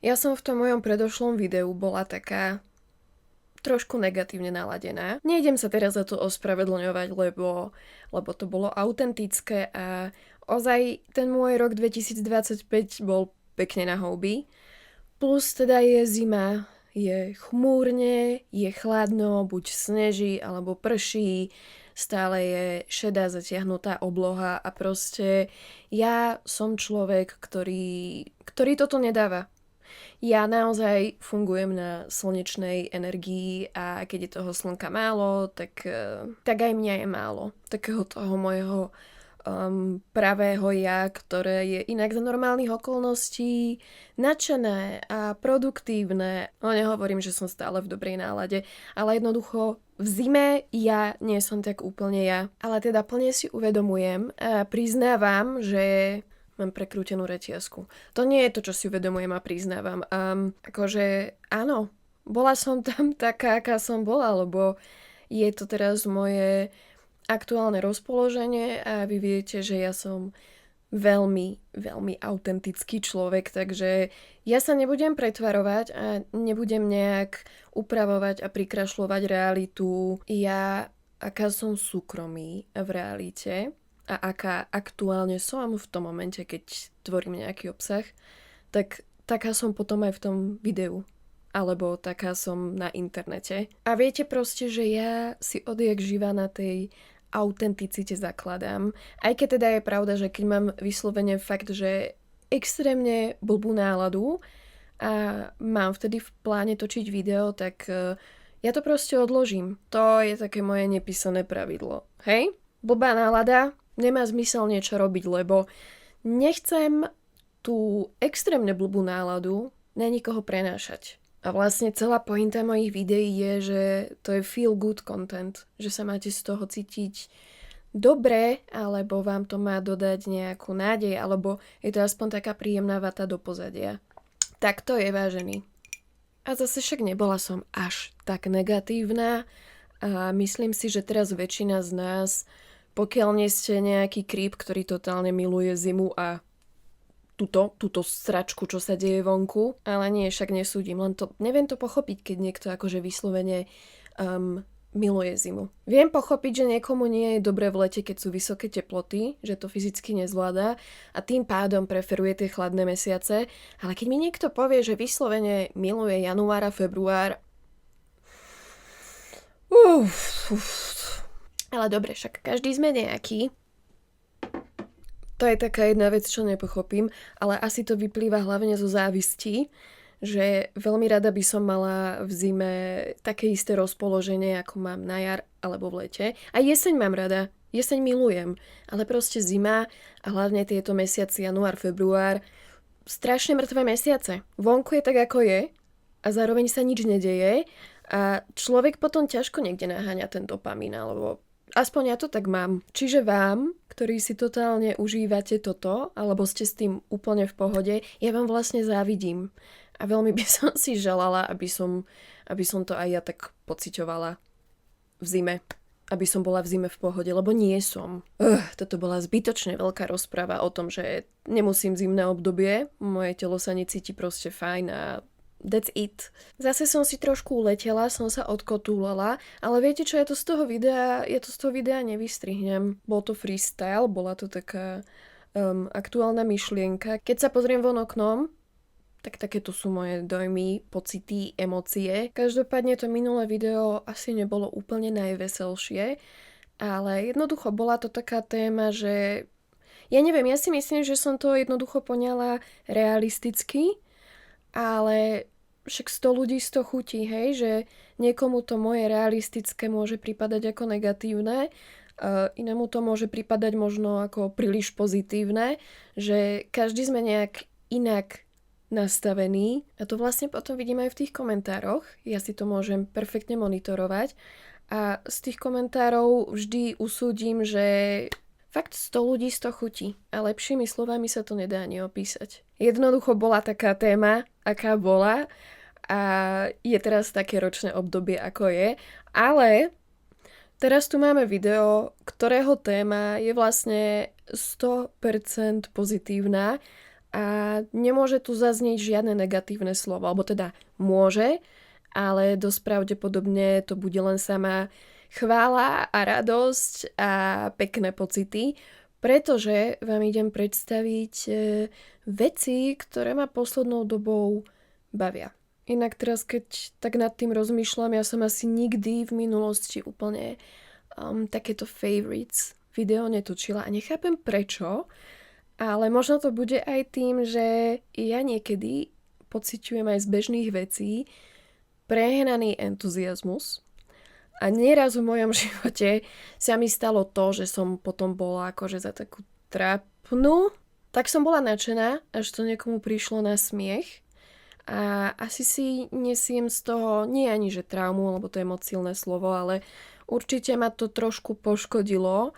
Ja som v tom mojom predošlom videu bola taká trošku negatívne naladená. Nejdem sa teraz za to ospravedlňovať, lebo to bolo autentické a ozaj ten môj rok 2025 bol pekne na houby. Plus teda je zima, je chmúrne, je chladno, buď sneží alebo prší, stále je šedá zatiahnutá obloha a proste ja som človek, ktorý toto nedáva. Ja naozaj fungujem na slnečnej energii a keď je toho slnka málo, tak aj mňa je málo. Takého toho môjho pravého ja, ktoré je inak za normálnych okolností nadšené a produktívne. No nehovorím, že som stále v dobrej nálade, ale jednoducho v zime ja nie som tak úplne ja. Ale teda plne si uvedomujem a priznávam, že mám prekrútenú reťazku. To nie je to, čo si uvedomujem a priznávam. Akože áno, bola som tam taká, aká som bola, lebo je to teraz moje aktuálne rozpoloženie a vy viete, že ja som veľmi, veľmi autentický človek, takže ja sa nebudem pretvarovať a nebudem nejak upravovať a prikrašľovať realitu. Ja, aká som súkromí v realite a aká aktuálne som v tom momente, keď tvorím nejaký obsah, tak taká som potom aj v tom videu. Alebo taká som na internete. A viete proste, že ja si odjak živa na tej autenticite zakladám. Aj keď teda je pravda, že keď mám vyslovene fakt, že extrémne blbú náladu a mám vtedy v pláne točiť video, tak ja to proste odložím. To je také moje nepísané pravidlo. Hej? Blbá nálada, nemá zmysel niečo robiť, lebo nechcem tú extrémne blbú náladu na nikoho prenášať. A vlastne celá pointa mojich videí je, že to je feel good content, že sa máte z toho cítiť dobre, alebo vám to má dodať nejakú nádej, alebo je to aspoň taká príjemná vata do pozadia. Tak to je, vážený. A zase však nebola som až tak negatívna a myslím si, že teraz väčšina z nás, pokiaľ nie ste nejaký creep, ktorý totálne miluje zimu a túto sračku, čo sa deje vonku, ale nie, však nesúdim, len to, neviem to pochopiť, keď niekto akože vyslovene miluje zimu. Viem pochopiť, že niekomu nie je dobre v lete, keď sú vysoké teploty, že to fyzicky nezvláda a tým pádom preferuje tie chladné mesiace, ale keď mi niekto povie, že vyslovene miluje január a február, ale dobre, však každý sme nejaký. To je taká jedna vec, čo nepochopím, ale asi to vyplýva hlavne zo závistí, že veľmi rada by som mala v zime také isté rozpoloženie, ako mám na jar alebo v lete. A jeseň mám rada, jeseň milujem, ale proste zima a hlavne tieto mesiace január, február, strašne mŕtve mesiace. Vonku je tak, ako je a zároveň sa nič nedeje a človek potom ťažko niekde naháňa ten dopamín, alebo aspoň ja to tak mám. Čiže vám, ktorí si totálne užívate toto, alebo ste s tým úplne v pohode, ja vám vlastne závidím. A veľmi by som si želala, aby som to aj ja tak pociťovala v zime. Aby som bola v zime v pohode, lebo nie som. Toto bola zbytočne veľká rozpráva o tom, že nemusím zimné obdobie, moje telo sa necíti proste fajn a that's it. Zase som si trošku uletela, som sa odkotúlala, ale viete čo, ja to z toho videa nevystrihnem. Bol to freestyle, bola to taká aktuálna myšlienka. Keď sa pozriem von oknom, tak takéto sú moje dojmy, pocity, emócie. Každopádne to minulé video asi nebolo úplne najveselšie, ale jednoducho bola to taká téma, že ja neviem, ja si myslím, že som to jednoducho poňala realisticky, ale však 100 ľudí 100 chutí, hej, že niekomu to moje realistické môže pripadať ako negatívne, inému to môže pripadať možno ako príliš pozitívne, že každý sme nejak inak nastavený a to vlastne potom vidím aj v tých komentároch, ja si to môžem perfektne monitorovať a z tých komentárov vždy usúdim, že fakt 100 ľudí 100 chutí a lepšími slovami sa to nedá ani opísať. Jednoducho bola taká téma, aká bola a je teraz také ročné obdobie, ako je, ale teraz tu máme video, ktorého téma je vlastne 100% pozitívna a nemôže tu zaznieť žiadne negatívne slovo, alebo teda môže, ale dosť pravdepodobne to bude len sama chvála a radosť a pekné pocity, pretože vám idem predstaviť veci, ktoré ma poslednou dobou bavia. Inak teraz, keď tak nad tým rozmýšľam, ja som asi nikdy v minulosti úplne takéto favorites video netočila a nechápem prečo, ale možno to bude aj tým, že ja niekedy pociťujem aj z bežných vecí prehnaný entuziasmus a nieraz v mojom živote sa mi stalo to, že som potom bola akože za takú trápnu, tak som bola nadšená, až to niekomu prišlo na smiech a asi si nesiem z toho nie ani že traumu, lebo to je moc silné slovo, ale určite ma to trošku poškodilo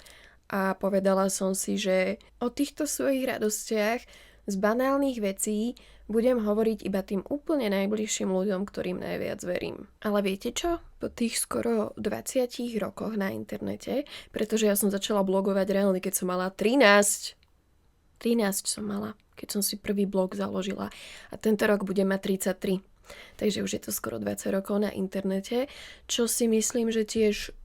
a povedala som si, že o týchto svojich radostiach z banálnych vecí budem hovoriť iba tým úplne najbližším ľuďom, ktorým najviac verím. Ale viete čo? Po tých skoro 20 rokoch na internete, pretože ja som začala blogovať reálne, keď som mala 13 som mala, keď som si prvý blog založila. A tento rok budem mať 33. Takže už je to skoro 20 rokov na internete, čo si myslím, že tiež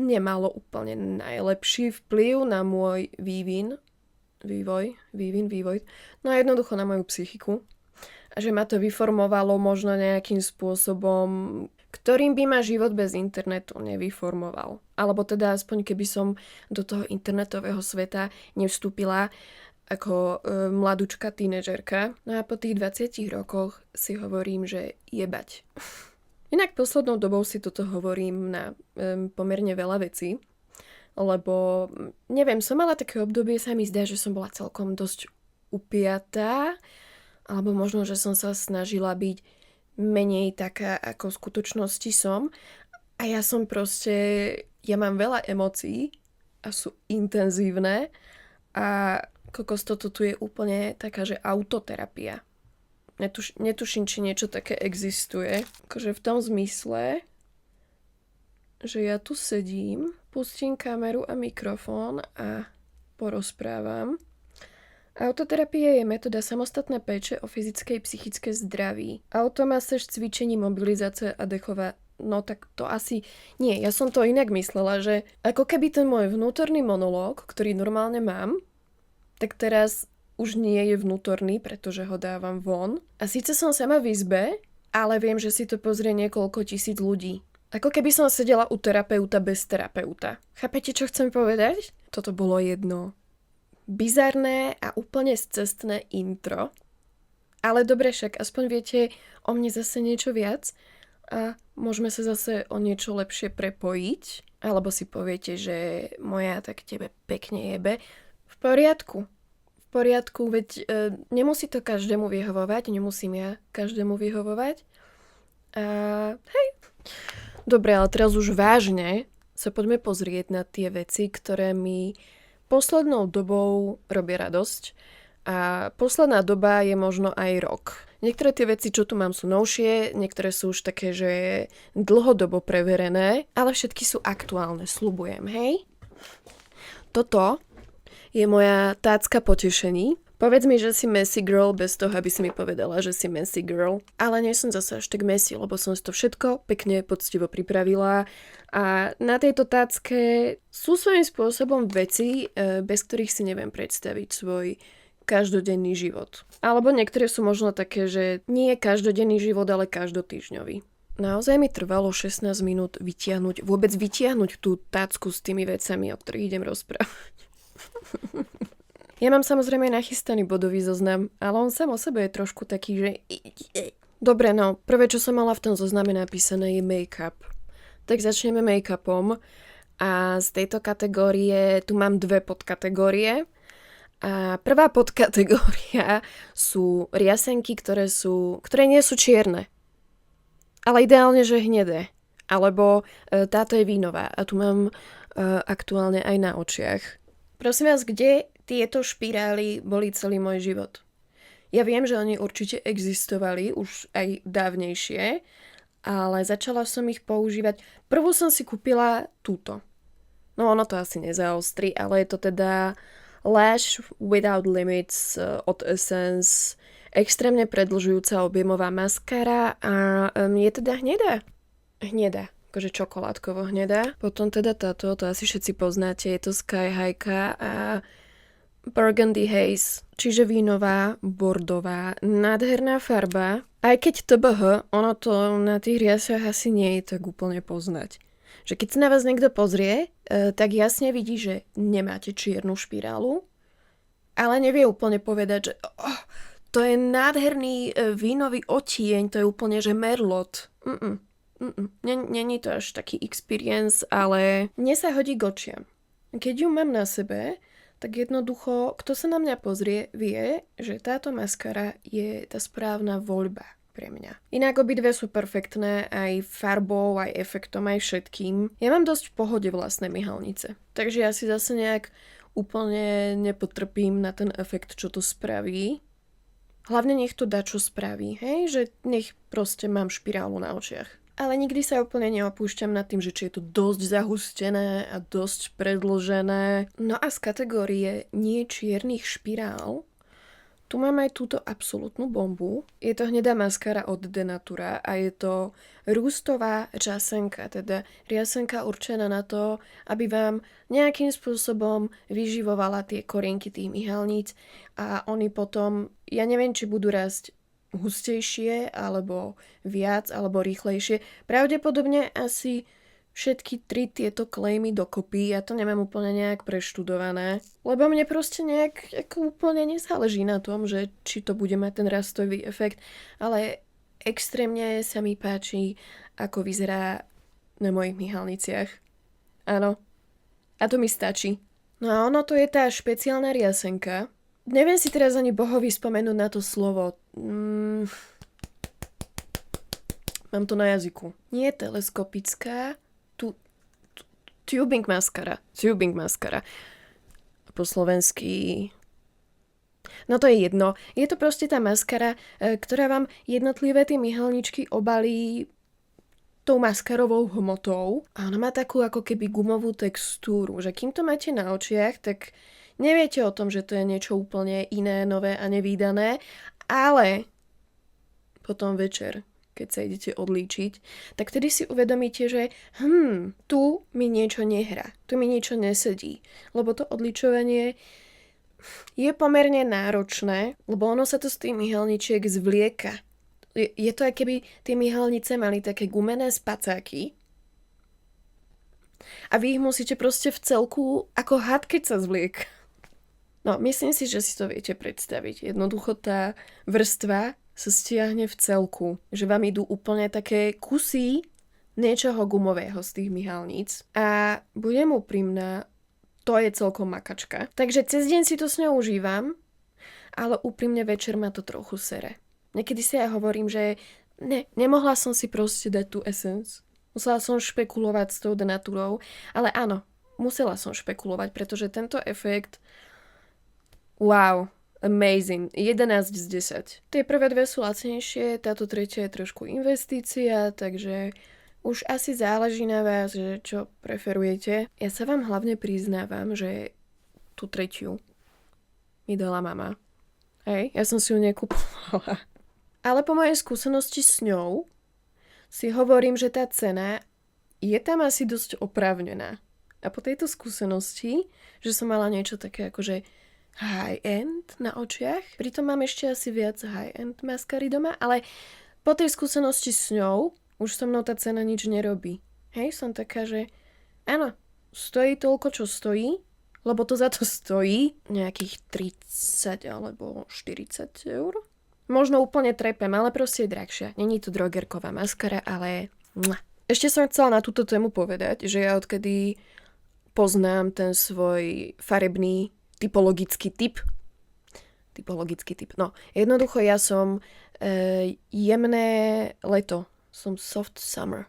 nemalo úplne najlepší vplyv na môj vývoj, no a jednoducho na moju psychiku. A že ma to vyformovalo možno nejakým spôsobom, ktorým by ma život bez internetu nevyformoval. Alebo teda aspoň keby som do toho internetového sveta nevstúpila ako mladúčka tínedžerka. No a po tých 20 rokoch si hovorím, že jebať. Inak poslednou dobou si toto hovorím na pomerne veľa vecí, lebo neviem, som mala také obdobie, sa mi zdá, že som bola celkom dosť upiatá, alebo možno, že som sa snažila byť menej taká, ako v skutočnosti som. A ja mám veľa emócií a sú intenzívne a kokos, toto tu je úplne taká, že autoterapia. Netuším, či niečo také existuje. Akože v tom zmysle, že ja tu sedím, pustím kameru a mikrofón a porozprávam. Autoterapia je metóda samostatnej péče o fyzické a psychické zdraví. Automasáž, cvičení, mobilizácia a dechová. No tak to asi nie. Ja som to inak myslela, že ako keby ten môj vnútorný monológ, ktorý normálne mám, tak teraz už nie je vnútorný, pretože ho dávam von. A síce som sama v izbe, ale viem, že si to pozrie niekoľko tisíc ľudí. Ako keby som sedela u terapeuta bez terapeuta. Chápete, čo chcem povedať? Toto bolo jedno bizarné a úplne scestné intro. Ale dobre, však aspoň viete o mne zase niečo viac a môžeme sa zase o niečo lepšie prepojiť. Alebo si poviete, že moja tak tebe pekne jebe. V poriadku, veď nemusí to každému vyhovovať, nemusím ja každému vyhovovať. A hej. Dobre, ale teraz už vážne sa poďme pozrieť na tie veci, ktoré mi poslednou dobou robia radosť. A posledná doba je možno aj rok. Niektoré tie veci, čo tu mám, sú novšie, niektoré sú už také, že dlhodobo preverené, ale všetky sú aktuálne, sľubujem, hej? Toto je moja tácka potešení. Povedz mi, že si messy girl bez toho, aby si mi povedala, že si messy girl. Ale nie som zase až tak messy, lebo som si to všetko pekne, poctivo pripravila. A na tejto tácke sú svojím spôsobom veci, bez ktorých si neviem predstaviť svoj každodenný život. Alebo niektoré sú možno také, že nie je každodenný život, ale každotýždňový. Naozaj mi trvalo 16 minút vôbec vytiahnuť tú tácku s tými vecami, o ktorých idem rozprávať. Ja mám samozrejme nachystaný bodový zoznam, ale on sám o sebe je trošku taký, že... Dobre, no, prvé, čo som mala v tom zozname napísané je make-up. Tak začneme make-upom a z tejto kategórie tu mám dve podkategórie. A prvá podkategória sú riasenky, ktoré nie sú čierne, ale ideálne, že hnedé. Alebo táto je vínová a tu mám aktuálne aj na očiach. Prosím vás, kde tieto špirály boli celý môj život? Ja viem, že oni určite existovali už aj dávnejšie, ale začala som ich používať. Prvú som si kúpila túto. No ono to asi nezaostri, ale je to teda Lash Without Limits od Essence, extrémne predĺžujúca objemová maskara a je teda hnedá. Hnedá, akože čokoládkovo hnedá. Potom teda táto, to asi všetci poznáte, je to Sky High a Burgundy Haze, čiže vínová, bordová, nádherná farba. Aj keď TBH, ono to na tých riasach asi nie je tak úplne poznať. Že keď sa na vás niekto pozrie, tak jasne vidí, že nemáte čiernu špirálu, ale nevie úplne povedať, že to je nádherný vínový odtieň, to je úplne, že merlot. Není to až taký experience, ale mne sa hodí k očiam. Keď ju mám na sebe, tak jednoducho, kto sa na mňa pozrie, vie, že táto maskara je tá správna voľba pre mňa. Inak obidve sú perfektné aj farbou, aj efektom, aj všetkým. Ja mám dosť v pohode vlastné myhalnice, takže ja si zase nejak úplne nepotrpím na ten efekt, čo to spraví. Hlavne nech to dá, čo spraví, hej? Že nech proste mám špirálu na očiach. Ale nikdy sa úplne neopúšťam nad tým, že či je to dosť zahustené a dosť predĺžené. No a z kategórie nie čiernych špirál tu mám aj túto absolútnu bombu. Je to hnedá maskara od Denatura a je to rústová riasenka, teda riasenka určená na to, aby vám nejakým spôsobom vyživovala tie korienky tých myhalníc a oni potom, ja neviem, či budú rásť hustejšie, alebo viac, alebo rýchlejšie. Pravdepodobne asi všetky 3 tieto klejmy dokopy, ja to nemám úplne nejak preštudované, lebo mne proste nejak úplne nezáleží na tom, že či to bude mať ten rastový efekt, ale extrémne sa mi páči, ako vyzerá na mojich myhalniciach. Áno. A to mi stačí. No a ono to je tá špeciálna riasenka. Neviem si teraz ani bohovi spomenúť na to slovo. Mám to na jazyku. Nie teleskopická, tubing maskara. Tubing maskara. Po slovensky. No to je jedno. Je to proste tá maskara, ktorá vám jednotlivé tie myhalničky obalí tou maskarovou hmotou. A ona má takú ako keby gumovú textúru, že kým to máte na očiach, tak neviete o tom, že to je niečo úplne iné, nové a nevídané, ale potom večer, keď sa idete odlíčiť, tak vtedy si uvedomíte, že tu mi niečo nehrá, tu mi niečo nesedí, lebo to odličovanie je pomerne náročné, lebo ono sa to z tých myhalničiek zvlieka. Je to, ako keby tie myhalnice mali také gumené spacáky a vy ich musíte proste v celku ako had, keď sa zvliek. No, myslím si, že si to viete predstaviť. Jednoducho tá vrstva sa stiahne v celku, že vám idú úplne také kusy niečoho gumového z tých myhalníc. A budem úprimná, to je celkom makačka. Takže cez deň si to s ňou užívam, ale úprimne večer ma to trochu sere. Niekedy si ja hovorím, že nemohla som si proste dať tú Essence. Musela som špekulovať s tou Denaturou, ale áno, musela som špekulovať, pretože tento efekt, wow, amazing, 11 z 10. Tie prvé dve sú lacnejšie, táto tretia je trošku investícia, takže už asi záleží na vás, že čo preferujete. Ja sa vám hlavne priznávam, že tú tretiu mi dala mama. Hej, ja som si ju nekupovala. Ale po mojej skúsenosti s ňou si hovorím, že tá cena je tam asi dosť oprávnená. A po tejto skúsenosti, že som mala niečo také akože high-end na očiach, pritom mám ešte asi viac high-end maskary doma, ale po tej skúsenosti s ňou už so mnou tá cena nič nerobí. Hej, som taká, že áno, stojí toľko, čo stojí, lebo to za to stojí nejakých 30 alebo 40 eur. Možno úplne trepem, ale proste je drahšia. Není to drogerková maskara, ale Ešte som chcela na túto tému povedať, že ja odkedy poznám ten svoj farebný typologický typ, no jednoducho ja som jemné leto, som soft summer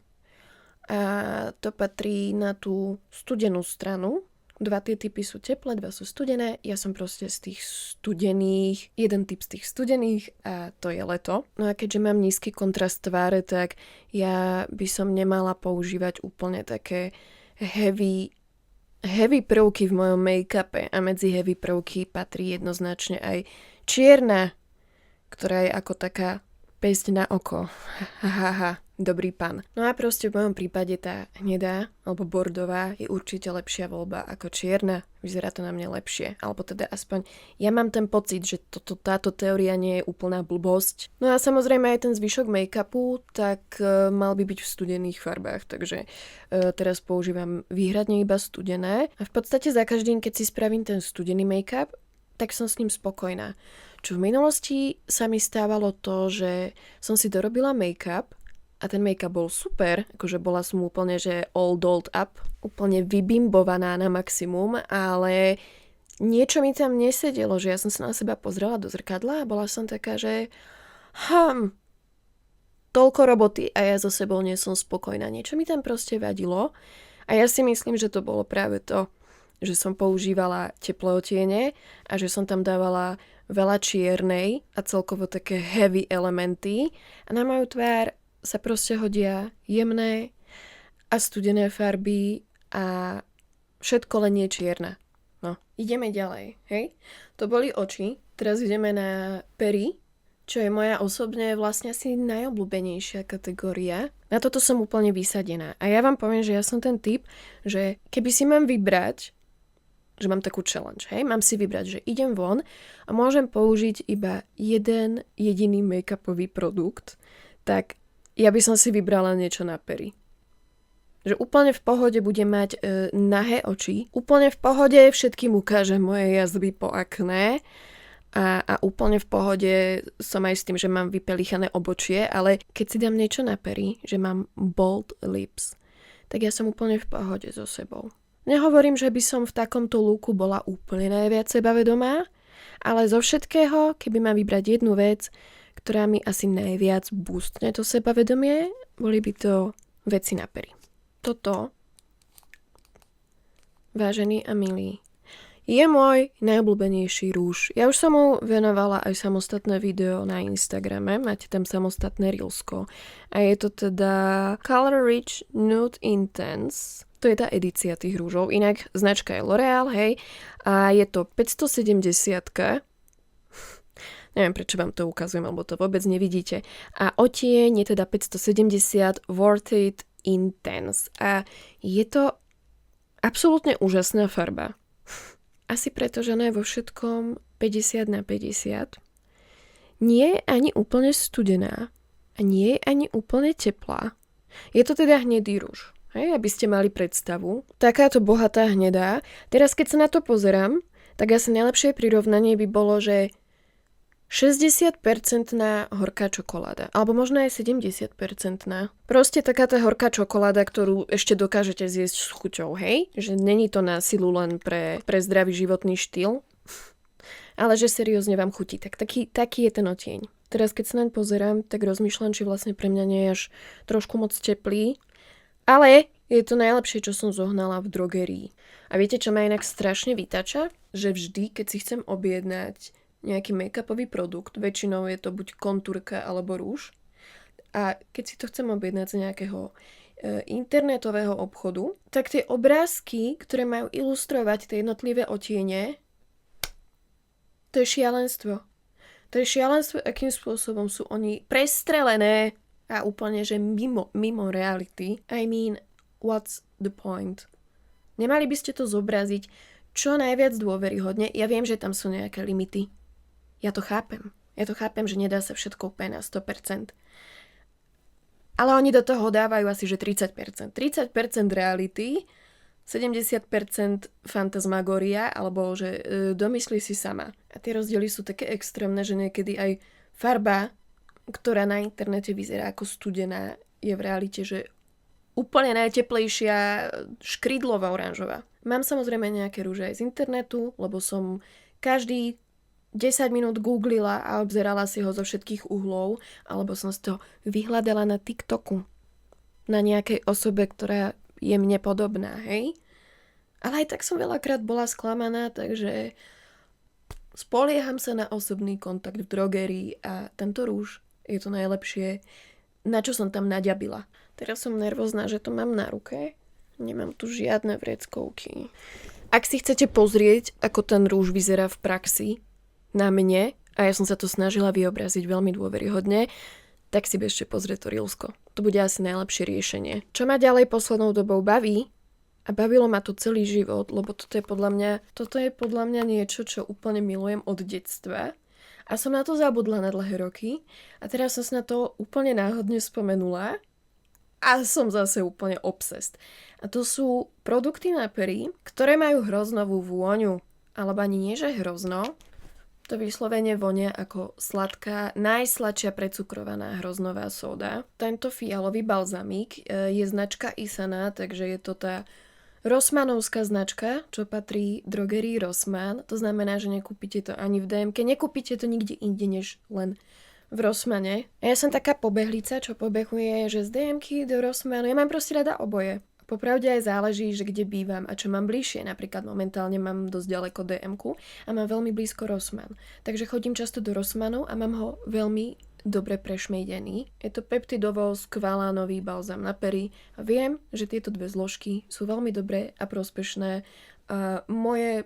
a to patrí na tú studenú stranu. 2 tie typy sú teplé, 2 sú studené. Ja som proste z tých studených, jeden typ z tých studených a to je leto. No a keďže mám nízky kontrast tváre, tak ja by som nemala používať úplne také heavy heavy prvky v mojom make-upe a medzi heavy prvky patrí jednoznačne aj čierna, ktorá je ako taká pesť na oko. Dobrý pán. No a proste v mojom prípade tá hnedá alebo bordová je určite lepšia voľba ako čierna. Vyzerá to na mne lepšie. Alebo teda aspoň ja mám ten pocit, že táto teória nie je úplná blbosť. No a samozrejme aj ten zvyšok make-upu, tak mal by byť v studených farbách. Takže teraz používam výhradne iba studené. A v podstate za každým, keď si spravím ten studený make-up, tak som s ním spokojná. Čo v minulosti sa mi stávalo to, že som si dorobila make-up a ten make-up bol super, akože bola som úplne, že all dolled up, úplne vybimbovaná na maximum, ale niečo mi tam nesedelo, že ja som sa na seba pozrela do zrkadla a bola som taká, že toľko roboty a ja so sebou nie som spokojná. Niečo mi tam proste vadilo a ja si myslím, že to bolo práve to, že som používala teplé odtiene a že som tam dávala veľa čiernej a celkovo také heavy elementy a na moju tvár sa proste hodia jemné a studené farby a všetko len nie čierne. No, ideme ďalej, hej? To boli oči, teraz ideme na pery, čo je moja osobne vlastne asi najobľúbenejšia kategória. Na toto som úplne vysadená. A ja vám poviem, že ja som ten typ, že keby si mám vybrať, že mám takú challenge, hej? Mám si vybrať, že idem von a môžem použiť iba jeden jediný make-upový produkt, tak ja by som si vybrala niečo na pery. Že úplne v pohode budem mať nahé oči, úplne v pohode všetkým ukážem moje jazvy po akné a úplne v pohode som aj s tým, že mám vypelichané obočie, ale keď si dám niečo na pery, že mám bold lips, tak ja som úplne v pohode so sebou. Nehovorím, že by som v takomto looku bola úplne najviac sebavedomá, ale zo všetkého, keby mám vybrať jednu vec, ktorá mi asi najviac boostne to sebavedomie, boli by to veci na pery. Toto, vážený a milý, je môj najobľúbenejší rúž. Ja už som mu venovala aj samostatné video na Instagrame, máte tam samostatné reelsko. A je to teda Color Rich Nude Intense. To je tá edícia tých rúžov. Inak značka je L'Oreal, hej. A je to 570. Neviem, prečo vám to ukazujem, alebo to vôbec nevidíte. A odtieň je teda 570 Worth It Intense. A je to absolútne úžasná farba. Asi preto, že ona je vo všetkom 50/50. Nie je ani úplne studená a nie je ani úplne teplá. Je to teda hnedý rúž. Hej, aby ste mali predstavu. Takáto bohatá hnedá. Teraz, keď sa na to pozerám, tak asi najlepšie prirovnanie by bolo, že 60% horká čokoláda. Alebo možno aj 70%. Proste taká tá horká čokoláda, ktorú ešte dokážete zjesť s chuťou, hej? Že není to na silu len pre zdravý životný štýl, ale že seriózne vám chutí. Tak taký je ten odtieň. Teraz keď sa naň pozerám, tak rozmýšľam, či vlastne pre mňa nie je až trošku moc teplý. Ale je to najlepšie, čo som zohnala v drogerii. A viete, čo ma inak strašne vytača? Že vždy, keď si chcem objednať nejaký make-upový produkt, väčšinou je to buď kontúrka alebo rúž. A keď si to chcem objednať z nejakého internetového obchodu, tak tie obrázky, ktoré majú ilustrovať tie jednotlivé odtiene, to je šialenstvo. To je šialenstvo, akým spôsobom sú oni prestrelené a úplne, že mimo reality. I mean, what's the point? Nemali by ste to zobraziť čo najviac dôveryhodne. Ja viem, že tam sú nejaké limity. Ja to chápem. Že nedá sa všetko úplne na 100%. Ale oni do toho dávajú asi, že 30%. 30% reality, 70% fantasmagória, alebo že domyslí si sama. A tie rozdiely sú také extrémne, že niekedy aj farba, ktorá na internete vyzerá ako studená, je v realite, že úplne najteplejšia škrydlová oranžová. Mám samozrejme nejaké rúže aj z internetu, lebo som každý 10 minút googlila a obzerala si ho zo všetkých uhlov, alebo som si to vyhľadala na TikToku. Na nejakej osobe, ktorá je mne podobná, hej? Ale aj tak som veľakrát bola sklamaná, takže spolieham sa na osobný kontakt v drogerii a tento rúž je to najlepšie, na čo som tam naďabila. Teraz som nervózna, že to mám na ruke. Nemám tu žiadne vreckovky. Ak si chcete pozrieť, ako ten rúž vyzerá v praxi na mne, a ja som sa to snažila vyobraziť veľmi dôveryhodne, tak si bežte pozrieť to Reelsko. To bude asi najlepšie riešenie. Čo ma ďalej poslednou dobou baví, a bavilo ma to celý život, lebo toto je podľa mňa niečo, čo úplne milujem od detstva. A som na to zabudla na dlhé roky. A teraz som sa na to úplne náhodne spomenula. A som zase úplne obsessed. A to sú produkty na pery, ktoré majú hroznovú vôňu. Alebo ani nie, že hrozno. To vyslovene vonia ako sladká, najsladšia precukrovaná hroznová sóda. Tento fialový balzamík je značka Isana, takže je to tá Rossmanovská značka, čo patrí drogerii Rossmann. To znamená, že nekúpite to ani v DMke, nekúpite to nikde inde, než len v Rossmane. A ja som taká pobehlica, čo pobehuje, že z DMky do Rossmanu. Ja mám proste rada oboje. Popravde aj záleží, že kde bývam a čo mám bližšie. Napríklad momentálne mám dosť ďaleko DMku a mám veľmi blízko Rossmann. Takže chodím často do Rossmanu a mám ho veľmi dobre prešmejdený. Je to peptidovo skvelá nový balzam na pery a viem, že tieto dve zložky sú veľmi dobré a prospešné a moje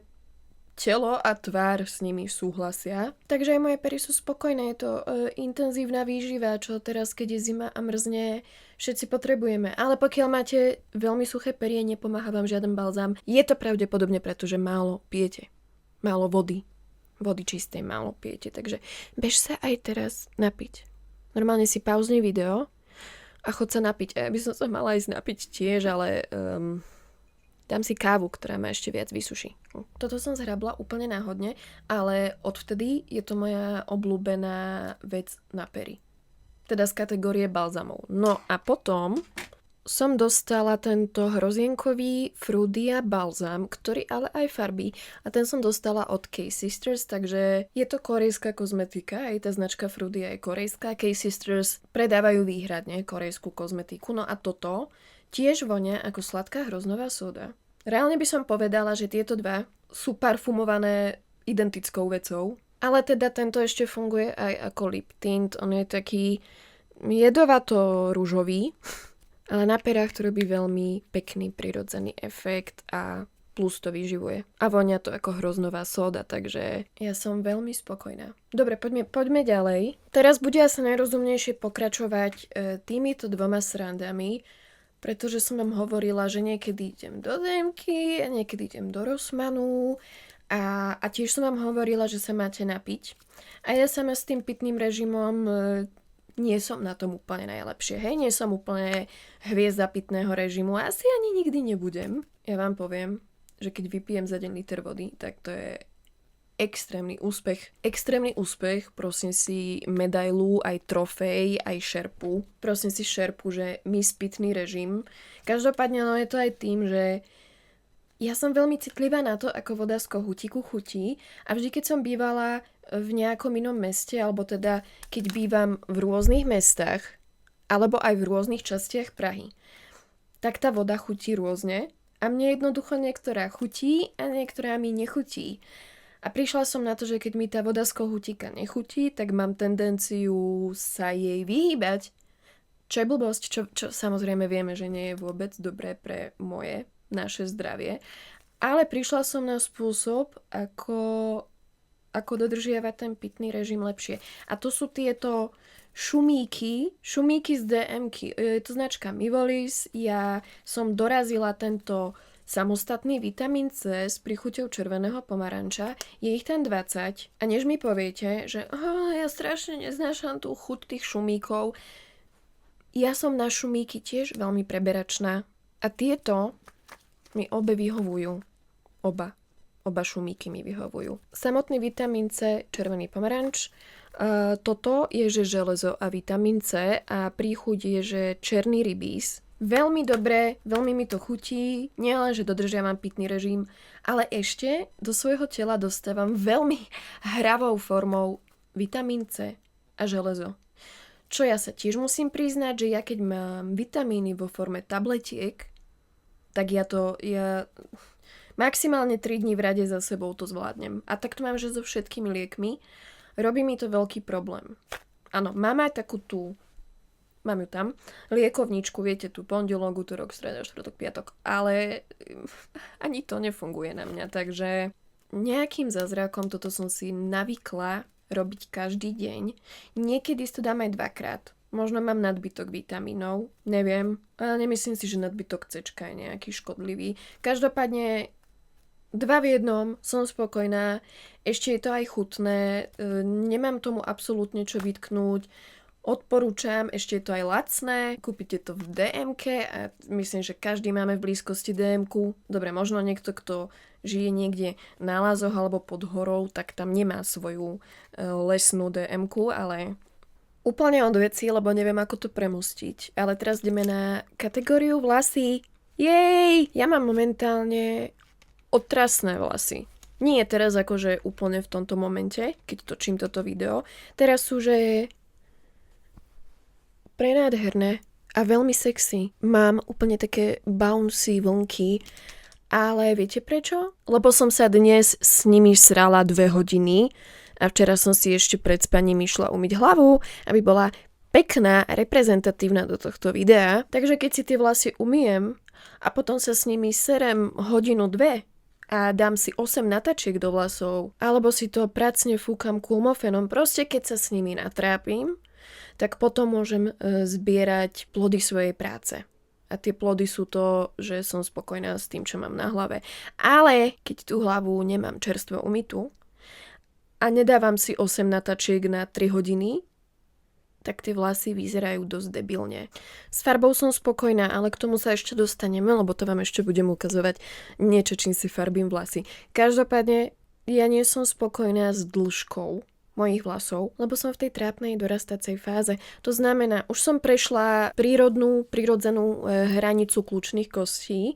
telo a tvár s nimi súhlasia. Takže aj moje pery sú spokojné. Je to intenzívna výživa, čo teraz, keď je zima a mrzne, všetci potrebujeme. Ale pokiaľ máte veľmi suché perie, nepomáha vám žiaden balzám. Je to pravdepodobne preto, že málo pijete. Málo vody. Vody čistej málo pijete. Takže bež sa aj teraz napiť. Normálne si pauzni video a chod sa napiť. Ja by som sa mala ísť napiť tiež, ale dám si kávu, ktorá ma ešte viac vysuší. Toto som zhrabla úplne náhodne, ale odvtedy je to moja obľúbená vec na pery. Teda z kategórie balzamov. No a potom som dostala tento hrozienkový Frudia balzam, ktorý ale aj farbí. A ten som dostala od K-Sisters, takže je to korejská kozmetika. Aj tá značka Frudia je korejská. K-Sisters predávajú výhradne korejskú kozmetiku. No a toto tiež vonia ako sladká hroznová sóda. Reálne by som povedala, že tieto dva sú parfumované identickou vecou. Ale teda tento ešte funguje aj ako lip tint. On je taký jedovato ružový. Ale na perách to robí veľmi pekný, prirodzený efekt a plus to vyživuje. A vonia to ako hroznová sóda, takže ja som veľmi spokojná. Dobre, poďme ďalej. Teraz bude asi najrozumnejšie pokračovať týmito dvoma srandami, pretože som vám hovorila, že niekedy idem do DMky a niekedy idem do Rossmanu a tiež som vám hovorila, že sa máte napiť. A ja sama s tým pitným režimom nie som na tom úplne najlepšie, hej? Nie som úplne hviezda pitného režimu. Asi ani nikdy nebudem. Ja vám poviem, že keď vypijem za deň liter vody, tak to je extrémny úspech. Extrémny úspech, prosím si medailu, aj trofej, aj šerpu. Prosím si šerpu, že Miss pitný režim. Každopádne no je to aj tým, že ja som veľmi citlivá na to, ako voda z kohútiku chutí a vždy, keď som bývala v nejakom inom meste, alebo teda keď bývam v rôznych mestách, alebo aj v rôznych častiach Prahy, tak tá voda chutí rôzne a mne jednoducho niektorá chutí a niektorá mi nechutí. A prišla som na to, že keď mi tá voda z kohútika nechutí, tak mám tendenciu sa jej vyhýbať. Čo je blbosť, čo samozrejme vieme, že nie je vôbec dobré pre naše zdravie. Ale prišla som na spôsob, ako dodržiavať ten pitný režim lepšie. A to sú tieto šumíky z DMky. Je to značka Mivolis. Ja som dorazila tento samostatný vitamín C s prichuťou červeného pomaranča. Je ich tam 20. A než mi poviete, že ja strašne neznášam tú chuť tých šumíkov, ja som na šumíky tiež veľmi preberačná. A tieto mi obe vyhovujú. Oba šumíky mi vyhovujú. Samotný vitamín C, červený pomaranč. Toto je, že železo a vitamín C a príchuť je, že černý rybís. Veľmi dobre, veľmi mi to chutí. Nielen, že dodržiavam pitný režim, ale ešte do svojho tela dostávam veľmi hravou formou vitamín C a železo. Čo ja sa tiež musím priznať, že ja keď mám vitamíny vo forme tabletiek, tak ja maximálne 3 dní v rade za sebou to zvládnem. A tak to mám, že so všetkými liekmi robí mi to veľký problém. Áno, mám aj takú tú mám ju tam, liekovničku, viete, tu pondelok, útorok, streda, štvrtok, piatok, ale ani to nefunguje na mňa, takže nejakým zázrakom toto som si navykla robiť každý deň. Niekedy si to dám aj dvakrát. Možno mám nadbytok vitamínov, neviem, ale nemyslím si, že nadbytok C je nejaký škodlivý. Každopádne 2 v jednom, som spokojná, ešte je to aj chutné, nemám tomu absolútne čo vytknúť, odporúčam, ešte je to aj lacné, kúpite to v DM-ke a myslím, že každý máme v blízkosti DM-ku. Dobre, možno niekto, kto žije niekde na lázoch alebo pod horou, tak tam nemá svoju lesnú DM-ku, ale úplne od veci, lebo neviem, ako to premostiť. Ale teraz ideme na kategóriu vlasy. Jej! Ja mám momentálne otrasné vlasy. Nie teraz akože úplne v tomto momente, keď točím toto video. Teraz sú, že prenádherné a veľmi sexy. Mám úplne také bouncy vlnky, ale viete prečo? Lebo som sa dnes s nimi srala 2 hodiny a včera som si ešte pred spaním išla umyť hlavu, aby bola pekná a reprezentatívna do tohto videa. Takže keď si tie vlasy umyjem a potom sa s nimi serem 1-2 hodiny a dám si 8 natačiek do vlasov, alebo si to pracne fúkam kulmofenom, proste keď sa s nimi natrápim, tak potom môžem zbierať plody svojej práce. A tie plody sú to, že som spokojná s tým, čo mám na hlave. Ale keď tú hlavu nemám čerstvo umytú a nedávam si 8 natačiek na 3 hodiny, tak tie vlasy vyzerajú dosť debilne. S farbou som spokojná, ale k tomu sa ešte dostaneme, lebo to vám ešte budem ukazovať niečo, čím si farbím vlasy. Každopádne ja nie som spokojná s dĺžkou mojich vlasov, lebo som v tej trápnej dorastacej fáze. To znamená, už som prešla prirodzenú hranicu kľúčnych kostí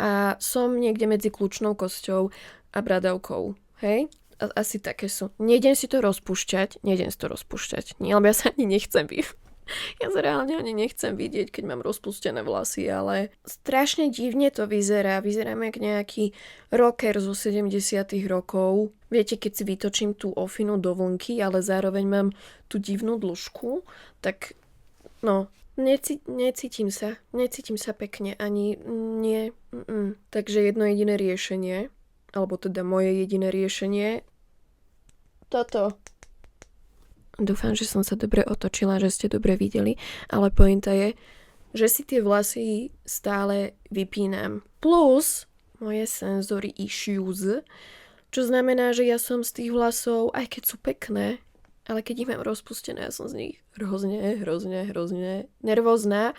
a som niekde medzi kľúčnou kosťou a bradavkou. Hej? Asi také sú. Nejdem si to rozpúšťať. Nie, lebo ja sa ani nechcem Ja sa reálne ani nechcem vidieť, keď mám rozpustené vlasy, ale strašne divne to vyzerá. Vyzerám jak nejaký rocker zo 70 rokov. Viete, keď si vytočím tú ofinu do vlnky, ale zároveň mám tú divnú dĺžku, tak no, necítim sa pekne, ani nie. Takže jedno jediné riešenie, alebo teda moje jediné riešenie, toto. Dúfam, že som sa dobre otočila, že ste dobre videli, ale pointa je, že si tie vlasy stále vypínam. Plus moje sensory issues, čo znamená, že ja som z tých vlasov, aj keď sú pekné, ale keď ich mám rozpustené, ja som z nich hrozne nervózna.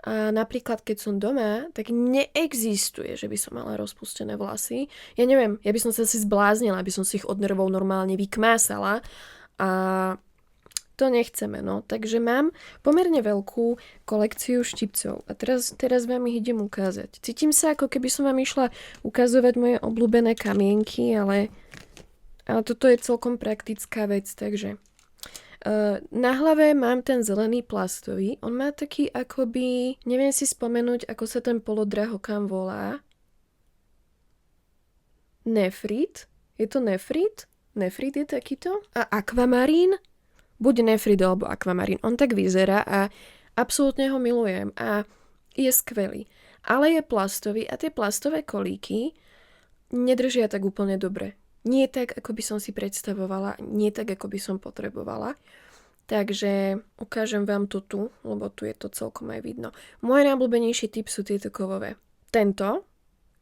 A napríklad, keď som doma, tak neexistuje, že by som mala rozpustené vlasy. Ja neviem, ja by som sa asi zbláznila, aby som si ich od nervov normálne vykmásala a to nechceme, no. Takže mám pomerne veľkú kolekciu štipcov a teraz vám ich idem ukázať. Cítim sa, ako keby som vám išla ukazovať moje obľúbené kamienky, ale toto je celkom praktická vec, takže na hlave mám ten zelený plastový. On má taký akoby, neviem si spomenúť, ako sa ten polodrahokam volá. Nefrit? Je to nefrit? Nefrit je takýto? A akvamarín? Buď nefrit alebo akvamarín. On tak vyzerá a absolútne ho milujem a je skvelý. Ale je plastový a tie plastové kolíky nedržia tak úplne dobre. Nie tak, ako by som si predstavovala, nie tak, ako by som potrebovala. Takže ukážem vám to tu, lebo tu je to celkom aj vidno. Môj najobľúbenejší typ sú tieto kovové. Tento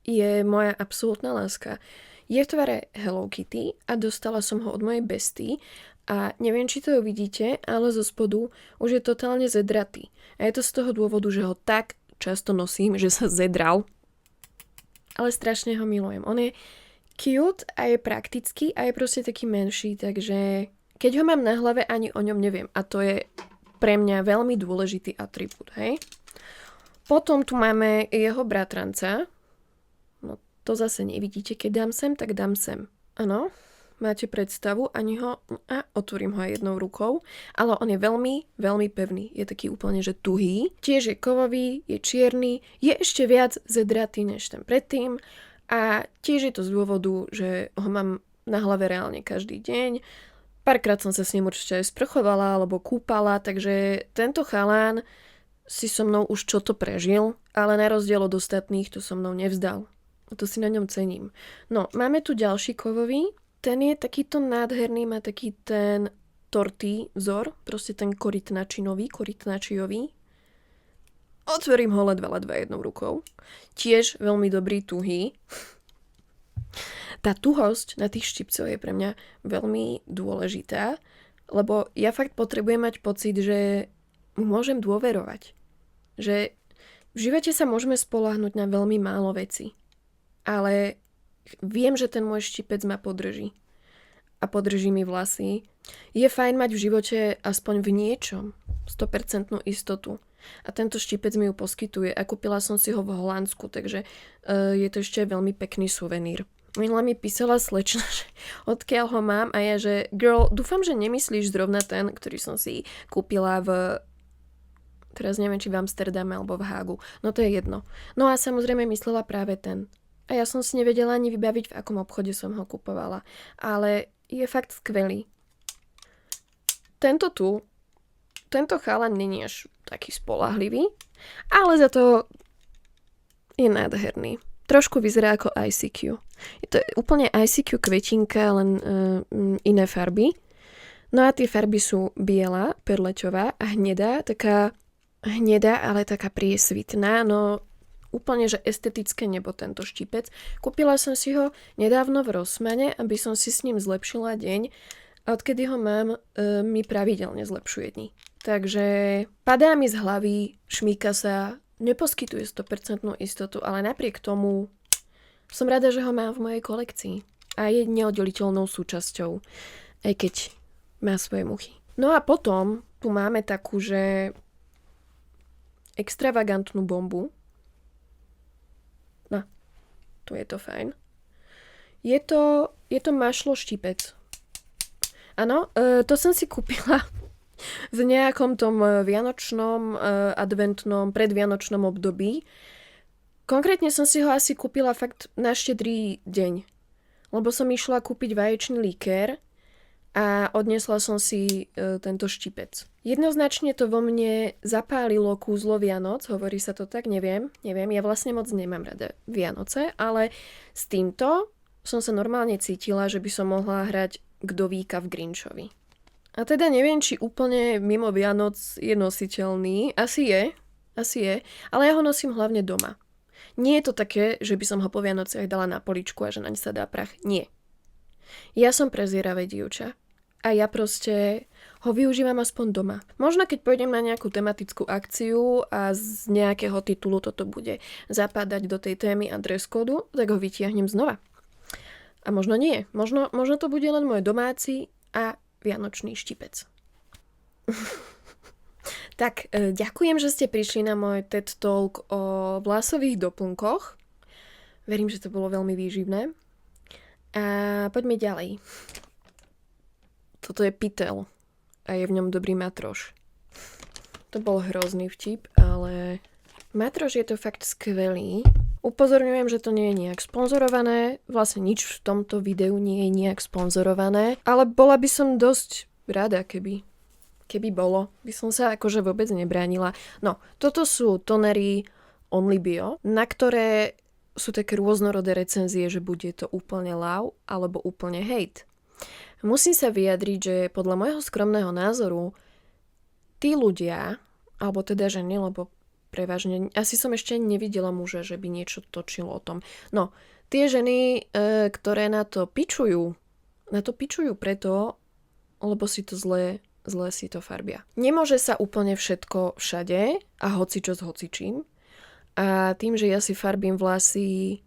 je moja absolútna láska. Je v tvare Hello Kitty a dostala som ho od mojej bestie a neviem, či to vidíte, ale zo spodu už je totálne zedratý. A je to z toho dôvodu, že ho tak často nosím, že sa zedral. Ale strašne ho milujem. On je cute a je praktický a je proste taký menší, takže keď ho mám na hlave, ani o ňom neviem. A to je pre mňa veľmi dôležitý atribút, hej. Potom tu máme jeho bratranca. No to zase nevidíte, keď dám sem, tak dám sem. Áno, máte predstavu, ani ho... A otvorím ho aj jednou rukou. Ale on je veľmi, veľmi pevný. Je taký úplne, že tuhý. Tiež je kovový, je čierny, je ešte viac zedratý než ten predtým. A tiež je to z dôvodu, že ho mám na hlave reálne každý deň. Párkrát som sa s ním určite aj sprchovala alebo kúpala, takže tento chalán si so mnou už čo to prežil, ale na rozdiel od ostatných to so mnou nevzdal. A to si na ňom cením. No, máme tu ďalší kovový. Ten je takýto nádherný, má taký ten tortý vzor, proste ten korytnačiový. Otvorím ho ledva jednou rukou. Tiež veľmi dobrý, tuhý. Tá tuhosť na tých štipcoch je pre mňa veľmi dôležitá, lebo ja fakt potrebujem mať pocit, že mu môžem dôverovať. Že v živote sa môžeme spoľahnúť na veľmi málo vecí. Ale viem, že ten môj štipec ma podrží. A podrží mi vlasy. Je fajn mať v živote aspoň v niečom 100% istotu. A tento štipec mi ju poskytuje. A kúpila som si ho v Holandsku, takže je to ešte veľmi pekný suvenír. Minula mi písala slečna, že odkiaľ ho mám a ja, že girl, dúfam, že nemyslíš zrovna ten, ktorý som si kúpila teraz neviem, či v Amsterdame alebo v Hágu. No to je jedno. No a samozrejme myslela práve ten. A ja som si nevedela ani vybaviť, v akom obchode som ho kupovala. Ale je fakt skvelý. Tento chalan není až taký spoľahlivý, ale za to je nádherný. Trošku vyzerá ako ICQ. Je to úplne ICQ kvetinka, len iné farby. No a tie farby sú biela, perleťová a hnedá, ale taká priesvitná, no úplne, že estetické nebo tento štipec. Kúpila som si ho nedávno v Rossmane, aby som si s ním zlepšila deň a odkedy ho mám, mi pravidelne zlepšuje dni. Takže padá mi z hlavy, šmýka sa, neposkytuje 100% istotu, ale napriek tomu som rada, že ho mám v mojej kolekcii a je neoddeliteľnou súčasťou, aj keď má svoje muchy. No a potom tu máme takú, že extravagantnú bombu. No, tu je to fajn. Je to mašlo štipec. Áno, to som si kúpila v nejakom tom vianočnom, adventnom, predvianočnom období. Konkrétne som si ho asi kúpila fakt na štedrý deň. Lebo som išla kúpiť vaječný likér a odnesla som si tento štipec. Jednoznačne to vo mne zapálilo kúzlo Vianoc, hovorí sa to tak, neviem. Ja vlastne moc nemám rada Vianoce, ale s týmto som sa normálne cítila, že by som mohla hrať Kto víka v Grinchovi. A teda neviem, či úplne mimo Vianoc je nositeľný. Asi je, ale ja ho nosím hlavne doma. Nie je to také, že by som ho po Vianociach dala na poličku a že naň sa dá prach. Nie. Ja som prezieravé dievča. A ja proste ho využívam aspoň doma. Možno keď pôjdem na nejakú tematickú akciu a z nejakého titulu toto bude zapadať do tej témy a dress kódu, tak ho vytiahnem znova. A možno nie. Možno to bude len môj domáci a vianočný štipec. Tak, ďakujem, že ste prišli na môj TED Talk o vlasových doplnkoch. Verím, že to bolo veľmi výživné. A poďme ďalej. Toto je pytel a je v ňom dobrý matroš. To bol hrozný vtip, ale matroš je to fakt skvelý. Upozorňujem, že to nie je nejak sponzorované, vlastne nič v tomto videu nie je nejak sponzorované, ale bola by som dosť rada, keby bolo. By som sa akože vôbec nebránila. No, toto sú tonery Only Bio, na ktoré sú také rôznorodé recenzie, že bude to úplne love alebo úplne hate. Musím sa vyjadriť, že podľa môjho skromného názoru tí ľudia, alebo teda ženy, lebo prevažne, asi som ešte nevidela muža, že by niečo točil o tom. No, tie ženy, ktoré na to pičujú preto, lebo si to zle si to farbia. Nemôže sa úplne všetko všade a hocičo s hocičím. A tým, že ja si farbím vlasy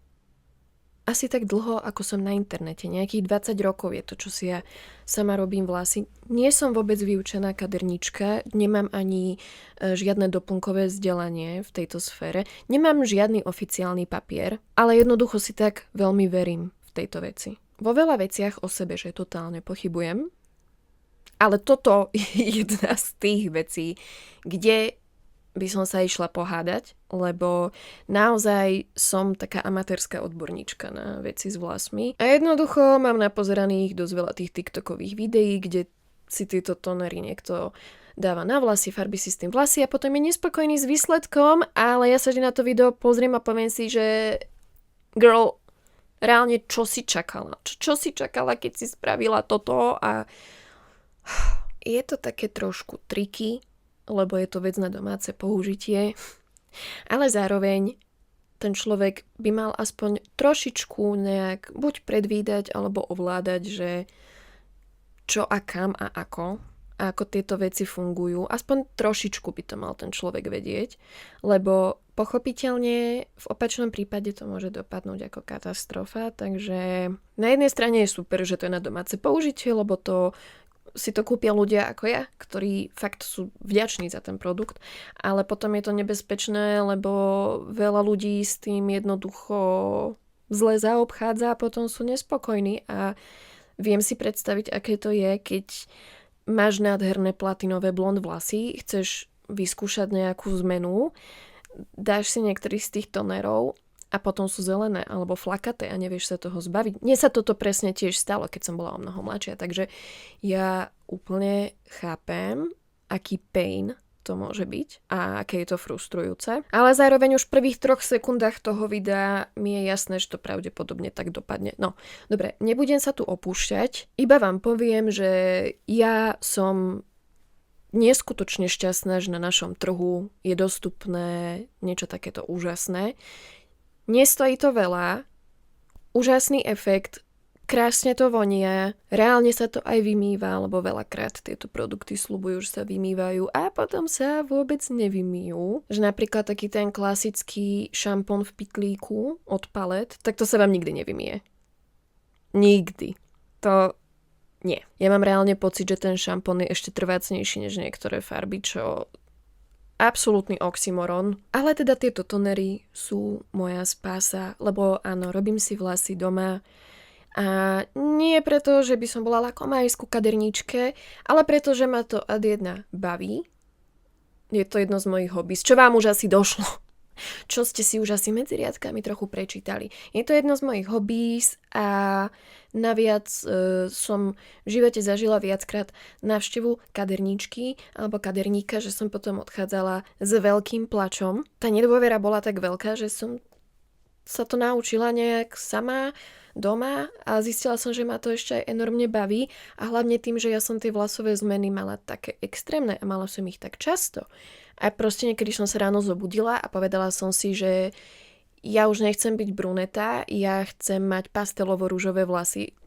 asi tak dlho, ako som na internete. Nejakých 20 rokov je to, čo si ja sama robím vlasy. Nie som vôbec vyučená kadernička, nemám ani žiadne doplnkové vzdelanie v tejto sfére, nemám žiadny oficiálny papier, ale jednoducho si tak veľmi verím v tejto veci. Vo veľa veciach o sebe, že totálne pochybujem, ale toto je jedna z tých vecí, kde by som sa išla pohádať lebo naozaj som taká amatérska odborníčka na veci s vlasmi. A jednoducho mám napozeraných dosť veľa tých TikTokových videí, kde si tieto tonery niekto dáva na vlasy, farbí si s tým vlasy a potom je nespokojný s výsledkom, ale ja sa na to video pozriem a poviem si, že girl, reálne čo si čakala? Čo si čakala, keď si spravila toto? A je to také trošku triky, lebo je to vec na domáce použitie, ale zároveň ten človek by mal aspoň trošičku nejak buď predvídať alebo ovládať, že čo a kam a ako tieto veci fungujú. Aspoň trošičku by to mal ten človek vedieť, lebo pochopiteľne v opačnom prípade to môže dopadnúť ako katastrofa, takže na jednej strane je super, že to je na domáce použitie, lebo to si to kúpia ľudia ako ja, ktorí fakt sú vďační za ten produkt, ale potom je to nebezpečné, lebo veľa ľudí s tým jednoducho zle zaobchádza a potom sú nespokojní a viem si predstaviť, aké to je, keď máš nádherné platinové blond vlasy, chceš vyskúšať nejakú zmenu, dáš si niektorý z tých tonerov a potom sú zelené alebo flakaté a nevieš sa toho zbaviť. Mne sa toto presne tiež stalo, keď som bola o mnoho mladšia, takže ja úplne chápem, aký pain to môže byť a aké je to frustrujúce. Ale zároveň už v prvých 3 sekundách toho videa mi je jasné, že to pravdepodobne tak dopadne. No, dobre, nebudem sa tu opúšťať, iba vám poviem, že ja som neskutočne šťastná, že na našom trhu je dostupné niečo takéto úžasné. Nestojí to veľa, úžasný efekt, krásne to vonia, reálne sa to aj vymýva, lebo veľakrát tieto produkty sľubujú, že sa vymývajú a potom sa vôbec nevymýjú. Že napríklad taký ten klasický šampón v pytlíku od Palette, tak to sa vám nikdy nevymýje. Nikdy. To nie. Ja mám reálne pocit, že ten šampón je ešte trvácnejší než niektoré farby, čo absolútny oxymoron. Ale teda tieto tonery sú moja spása, lebo áno, robím si vlasy doma a nie preto, že by som bola lakomajsku kaderníčke, ale preto, že ma to ad jedna baví. Je to jedno z mojich hobbies, čo vám už asi došlo. Čo ste si už asi medzi riadkami trochu prečítali. Je to jedno z mojich hobbies a naviac som v živote zažila viackrát návštevu kaderníčky alebo kaderníka, že som potom odchádzala s veľkým plačom. Tá nedôvera bola tak veľká, že som sa to naučila nejak sama doma a zistila som, že ma to ešte aj enormne baví a hlavne tým, že ja som tie vlasové zmeny mala také extrémne a mala som ich tak často. A proste niekedy som sa ráno zobudila a povedala som si, že ja už nechcem byť bruneta, ja chcem mať pastelovo-rúžové vlasy.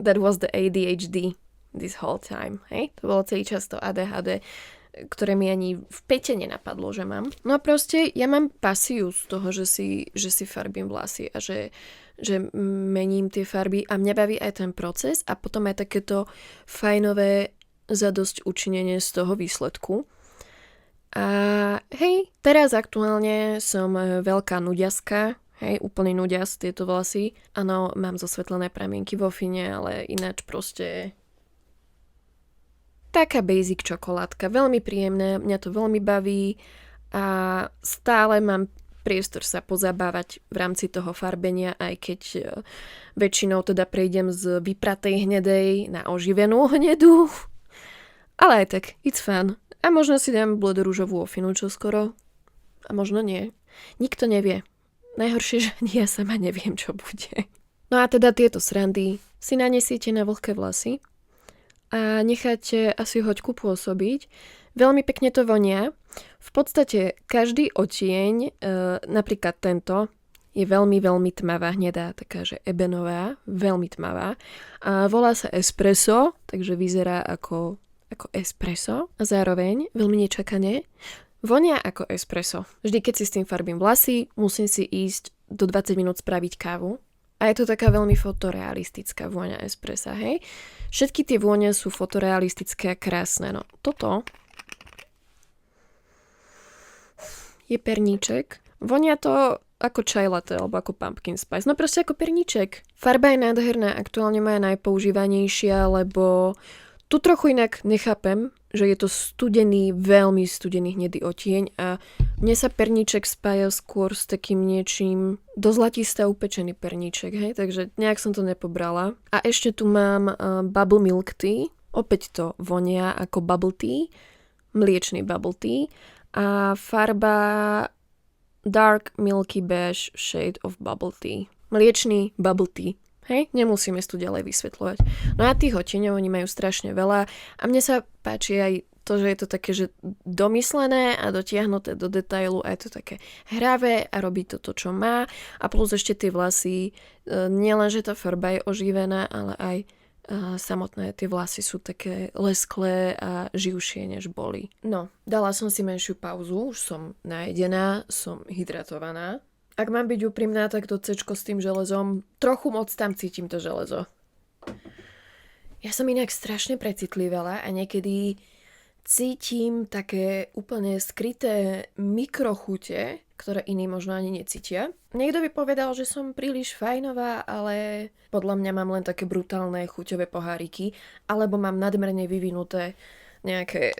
That was the ADHD this whole time. Hej? To bolo celý čas to ADHD, ktoré mi ani v pete nenapadlo, že mám. No a proste ja mám pasiu z toho, že si farbím vlasy a že mením tie farby a mňa baví aj ten proces a potom aj takéto fajnové zadosť učinenie z toho výsledku. A hej, teraz aktuálne som veľká nuďaska, hej, úplný nuďas tieto vlasy. Áno, mám zosvetlené pramienky vo fine, ale ináč proste taká basic čokoládka, veľmi príjemné, mňa to veľmi baví a stále mám priestor sa pozabávať v rámci toho farbenia, aj keď väčšinou teda prejdem z vypratej hnedej na oživenú hnedú. Ale aj tak, it's fun. A možno si dám bledo-rúžovú ofinu čoskoro. A možno nie. Nikto nevie. Najhoršie, že ani ja sama neviem, čo bude. No a teda tieto srandy si nanesiete na vlhké vlasy a necháte asi hoďku pôsobiť. Veľmi pekne to vonia. V podstate každý odtieň, napríklad tento, je veľmi, veľmi tmavá hnedá, taká, že ebenová, veľmi tmavá. A volá sa espresso, takže vyzerá ako espresso a zároveň, veľmi nečakane, vonia ako espresso. Vždy, keď si s tým farbím vlasy, musím si ísť do 20 minút spraviť kávu. A je to taká veľmi fotorealistická vôňa espressa, hej? Všetky tie vône sú fotorealistické a krásne. No, toto je perníček. Vonia to ako chai latte alebo ako pumpkin spice. No proste ako perníček. Farba je nádherná, aktuálne moja najpoužívanejšia, lebo tu trochu inak nechápem, že je to studený, veľmi studený hnedý odtieň a mne sa perníček spája skôr s takým niečím do zlatista upečený perníček, hej, takže nejak som to nepobrala. A ešte tu mám bubble milk tea, opäť to vonia ako bubble tea, mliečný bubble tea a farba dark milky beige shade of bubble tea. Mliečný bubble tea. Hej, nemusíme si tu ďalej vysvetľovať. No a tých odtieňov oni majú strašne veľa a mne sa páči aj to, že je to také, že domyslené a dotiahnuté do detailu a je to také hravé a robí to, čo má a plus ešte tie vlasy, nielen, že tá farba je oživená, ale aj samotné tie vlasy sú také lesklé a živšie, než boli. No, dala som si menšiu pauzu, už som najedená, som hydratovaná. Ak mám byť úprimná, tak to cečko s tým železom, trochu moc tam cítim to železo. Ja som inak strašne precitlivala a niekedy cítim také úplne skryté mikrochute, ktoré iní možno ani necítia. Niekto by povedal, že som príliš fajnová, ale podľa mňa mám len také brutálne chuťové poháriky, alebo mám nadmerne vyvinuté nejaké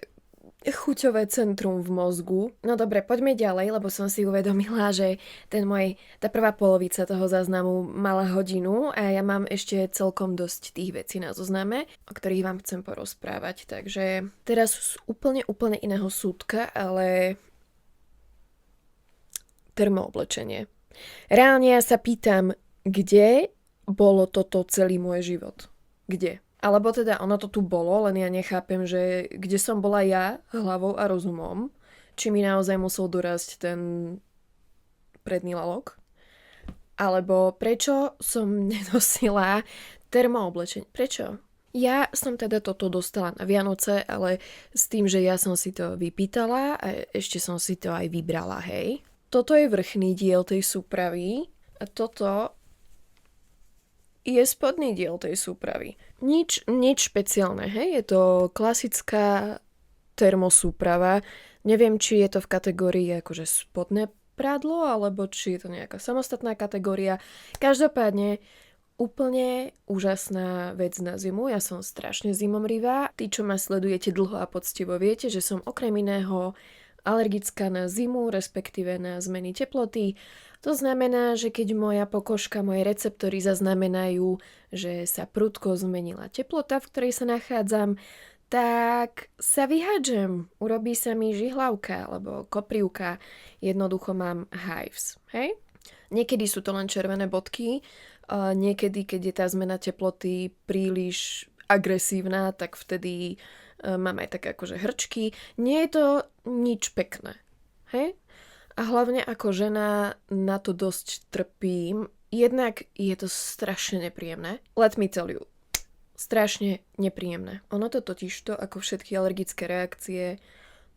chuťové centrum v mozgu. No dobre, poďme ďalej, lebo som si uvedomila, že tá prvá polovica toho záznamu mala hodinu a ja mám ešte celkom dosť tých vecí na zozname, o ktorých vám chcem porozprávať. Takže teraz z úplne iného súdka, ale termooblečenie. Reálne ja sa pýtam, kde bolo toto celý môj život? Kde? Alebo teda ono to tu bolo, len ja nechápem, že kde som bola ja hlavou a rozumom, či mi naozaj musel dorásť ten predný lalok, alebo prečo som nenosila termooblečenie. Prečo? Ja som teda toto dostala na Vianoce, ale s tým, že ja som si to vypýtala a ešte som si to aj vybrala, hej. Toto je vrchný diel tej súpravy a toto je spodný diel tej súpravy. Nič špeciálne, hej? Je to klasická termosúprava. Neviem, či je to v kategórii akože spodné prádlo, alebo či je to nejaká samostatná kategória. Každopádne úplne úžasná vec na zimu. Ja som strašne zimomrivá. Tí, čo ma sledujete dlho a poctivo, viete, že som okrem iného alergická na zimu, respektíve na zmeny teploty. To znamená, že keď moja pokožka, moje receptory zaznamenajú, že sa prudko zmenila teplota, v ktorej sa nachádzam, tak sa vyhádžem. Urobí sa mi žihlavka alebo koprivka. Jednoducho mám hives. Hej? Niekedy sú to len červené bodky, niekedy, keď je tá zmena teploty príliš agresívna, tak vtedy mám aj také akože hrčky. Nie je to nič pekné. Hej? A hlavne ako žena na to dosť trpím. Jednak je to strašne nepríjemné. Let me tell you. Strašne nepríjemné. Ono to totižto, ako všetky alergické reakcie,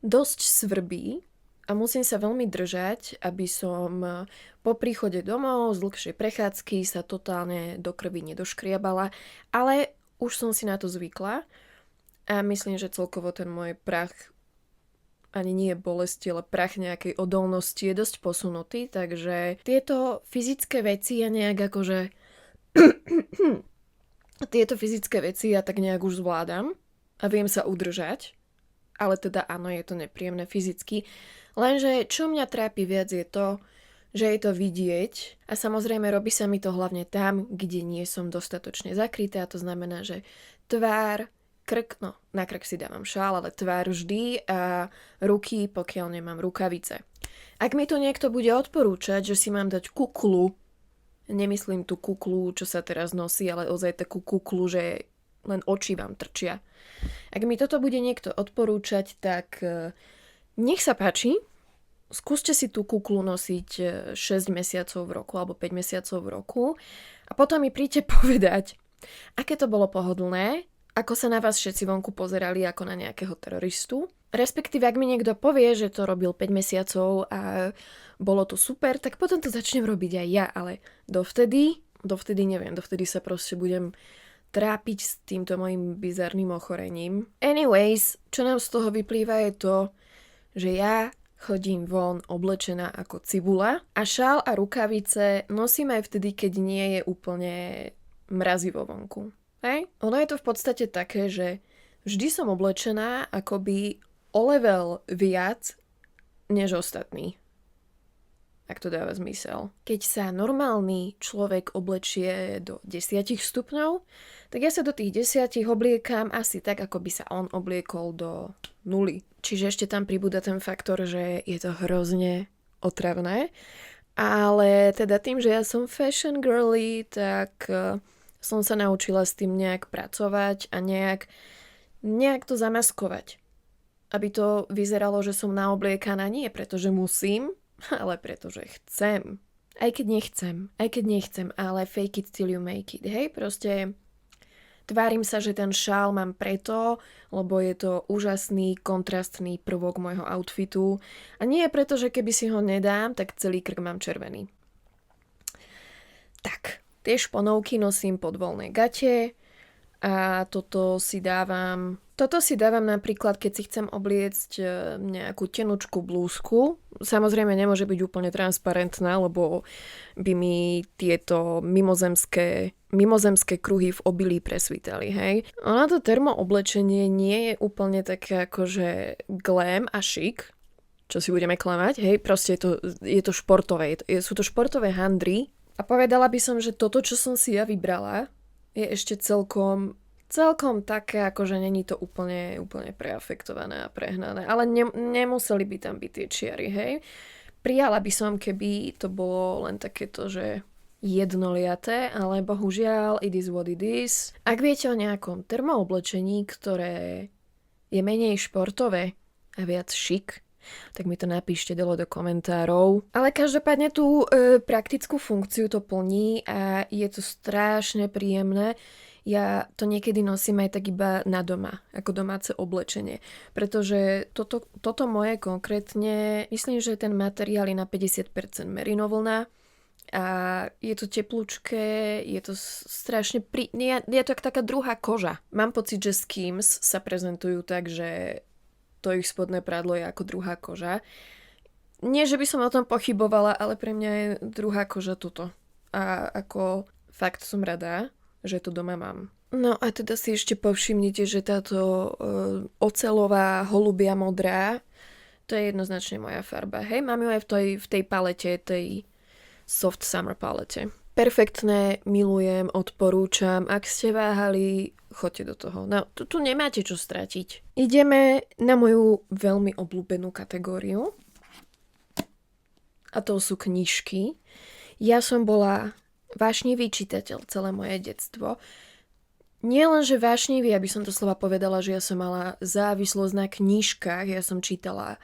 dosť svrbí a musím sa veľmi držať, aby som po príchode domov z dlhšej prechádzky sa totálne do krvi nedoškriabala. Ale už som si na to zvykla a myslím, že celkovo ten môj prach ani nie bolesti, ale prach nejakej odolnosti je dosť posunutý, takže tieto fyzické veci ja nejak akože tieto fyzické veci ja tak nejak už zvládam a viem sa udržať, ale teda áno, je to nepríjemné fyzicky, lenže čo mňa trápi viac je to, že je to vidieť a samozrejme robí sa mi to hlavne tam, kde nie som dostatočne zakrytá, to znamená, že tvár, krk, no na krk si dávam šál, ale tvár vždy a ruky, pokiaľ nemám rukavice. Ak mi to niekto bude odporúčať, že si mám dať kuklu, nemyslím tú kuklu, čo sa teraz nosí, ale ozaj takú kuklu, že len oči vám trčia. Ak mi toto bude niekto odporúčať, tak nech sa páči, skúste si tú kuklu nosiť 6 mesiacov v roku alebo 5 mesiacov v roku a potom mi príďte povedať, aké to bolo pohodlné, ako sa na vás všetci vonku pozerali ako na nejakého teroristu. Respektíve, ak mi niekto povie, že to robil 5 mesiacov a bolo to super, tak potom to začnem robiť aj ja, ale dovtedy neviem, dovtedy sa proste budem trápiť s týmto mojim bizarným ochorením. Anyways, čo nám z toho vyplýva je to, že ja chodím von oblečená ako cibula a šál a rukavice nosím aj vtedy, keď nie je úplne mrazivo vonku. Hej? Ono je to v podstate také, že Vždy som oblečená akoby o level viac než ostatní. Ak to dáva zmysel. Keď sa normálny človek oblečie do 10 stupňov, tak ja sa do tých 10 obliekam asi tak, ako by sa on obliekol do 0. Čiže ešte tam pribúda ten faktor, že je to hrozne otravné. Ale teda tým, že ja som fashion girly, tak som sa naučila s tým nejak pracovať a nejak to zamaskovať. Aby to vyzeralo, že som naobliekaná nie preto, že musím, ale pretože chcem. Aj keď nechcem, ale fake it till you make it, hej? Proste tvárim sa, že ten šál mám preto, lebo je to úžasný, kontrastný prvok môjho outfitu. A nie preto, že keby si ho nedám, tak celý krk mám červený. Tak, tie šponovky nosím pod voľné gate a toto si dávam napríklad, keď si chcem obliecť nejakú tenučku blúzku. Samozrejme nemôže byť úplne transparentná, lebo by mi tieto mimozemské kruhy v obilí presvítali, hej. Ono to termooblečenie nie je úplne také akože glam a šik, čo si budeme klamať, hej. Proste je to športové, sú to športové handry. A povedala by som, že toto, čo som si ja vybrala, je ešte celkom také, akože není to úplne preafektované a prehnané. Ale nemuseli by tam byť tie čiary, hej. Prijala by som, keby to bolo len takéto, že jednoliaté, ale bohužiaľ it is what it is. Ak viete o nejakom termooblečení, ktoré je menej športové a viac šik, tak mi to napíšte dole do komentárov. Ale každopádne tú praktickú funkciu to plní a je to strašne príjemné. Ja to niekedy nosím aj tak iba na doma, ako domáce oblečenie. Pretože toto moje konkrétne, myslím, že ten materiál je na 50% merino vlna a je to teplúčké, je to strašne je to taká druhá koža. Mám pocit, že Skims sa prezentujú tak, že to ich spodné prádlo je ako druhá koža. Nie, že by som o tom pochybovala, ale pre mňa je druhá koža tuto. A ako fakt som rada, že to doma mám. No a teda si ešte povšimnite, že táto oceľová holubia modrá, to je jednoznačne moja farba. Hej, mám ju aj v tej palete, tej soft summer palete. Perfektné, milujem, odporúčam. Ak ste váhali, choďte do toho. No, tu nemáte čo stratiť. Ideme na moju veľmi obľúbenú kategóriu. A to sú knižky. Ja som bola vášnivý čitateľ celé moje detstvo. Nie len, že vášnivý, aby som to slova povedala, že ja som mala závislosť na knižkách, ja som čítala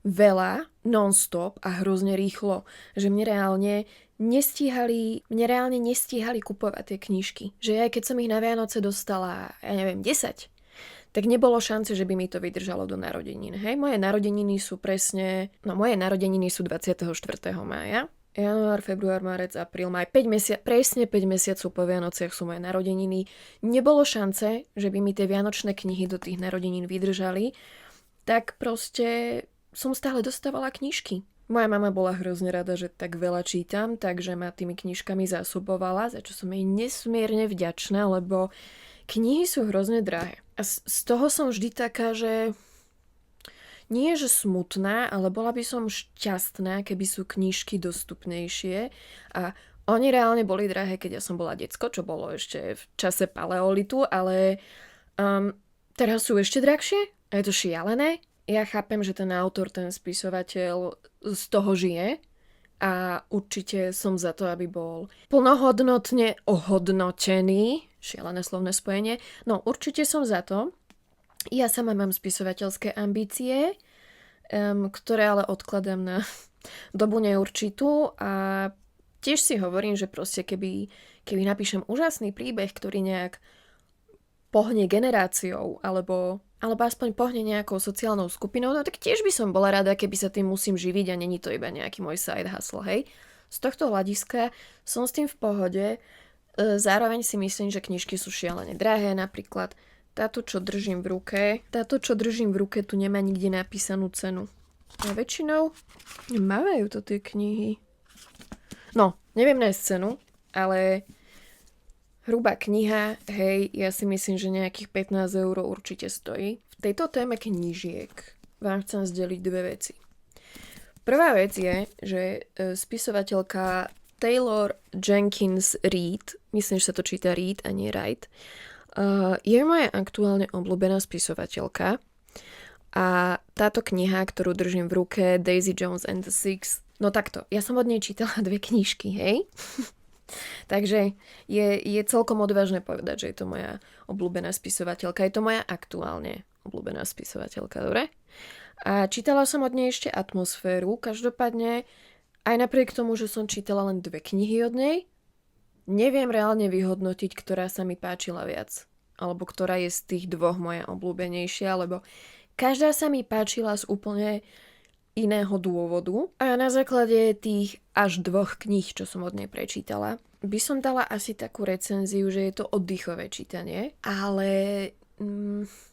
veľa, non-stop a hrozne rýchlo, že mne reálne nestíhali kupovať tie knižky. Že aj keď som ich na Vianoce dostala, ja neviem, 10, tak nebolo šance, že by mi to vydržalo do narodenín. Hej, moje narodeniny sú 24. mája. Január, február, marec, apríl, maj, presne 5 mesiacov po Vianociach sú moje narodeniny. Nebolo šance, že by mi tie vianočné knihy do tých narodenín vydržali, tak proste som stále dostávala knižky. Moja mama bola hrozne rada, že tak veľa čítam, takže ma tými knižkami zásobovala, za čo som jej nesmierne vďačná, lebo knihy sú hrozne drahé. A z toho som vždy taká, že nie že smutná, ale bola by som šťastná, keby sú knižky dostupnejšie. A oni reálne boli drahé, keď ja som bola decko, čo bolo ešte v čase paleolitu, ale teraz sú ešte drahšie a je to šialené. Ja chápem, že ten autor, ten spisovateľ z toho žije a určite som za to, aby bol plnohodnotne ohodnotený. Šialené slovné spojenie. No, určite som za to. Ja sama mám spisovateľské ambície, ktoré ale odkladám na dobu neurčitú a tiež si hovorím, že proste keby napíšem úžasný príbeh, ktorý nejak pohne generáciou alebo aspoň pohne nejakou sociálnou skupinou, no tak tiež by som bola rada, keby sa tým musím živiť a není to iba nejaký môj side hustle, hej. Z tohto hľadiska som s tým v pohode, zároveň si myslím, že knižky sú šialene drahé, napríklad táto, čo držím v ruke, tu nemá nikde napísanú cenu. A väčšinou mávajú to tie knihy. No, neviem nájsť cenu, ale Hrubá kniha, hej, ja si myslím, že nejakých 15 eur určite stojí. V tejto téme knížiek vám chcem zdeliť dve veci. Prvá vec je, že spisovateľka Taylor Jenkins Reid, myslím, že sa to číta Reid a nie Wright, je moja aktuálne obľúbená spisovateľka a táto kniha, ktorú držím v ruke, Daisy Jones and the Six, no takto, ja som od nej čítala dve knižky, hej? Takže je celkom odvážne povedať, že je to moja obľúbená spisovateľka. Je to moja aktuálne obľúbená spisovateľka, dobre? A čítala som od nej ešte Atmosféru. Každopádne, aj napriek tomu, že som čítala len dve knihy od nej, neviem reálne vyhodnotiť, ktorá sa mi páčila viac. Alebo ktorá je z tých dvoch moja obľúbenejšia, lebo každá sa mi páčila z úplne iného dôvodu. A na základe tých až dvoch kníh, čo som od nej prečítala, by som dala asi takú recenziu, že je to oddychové čítanie, ale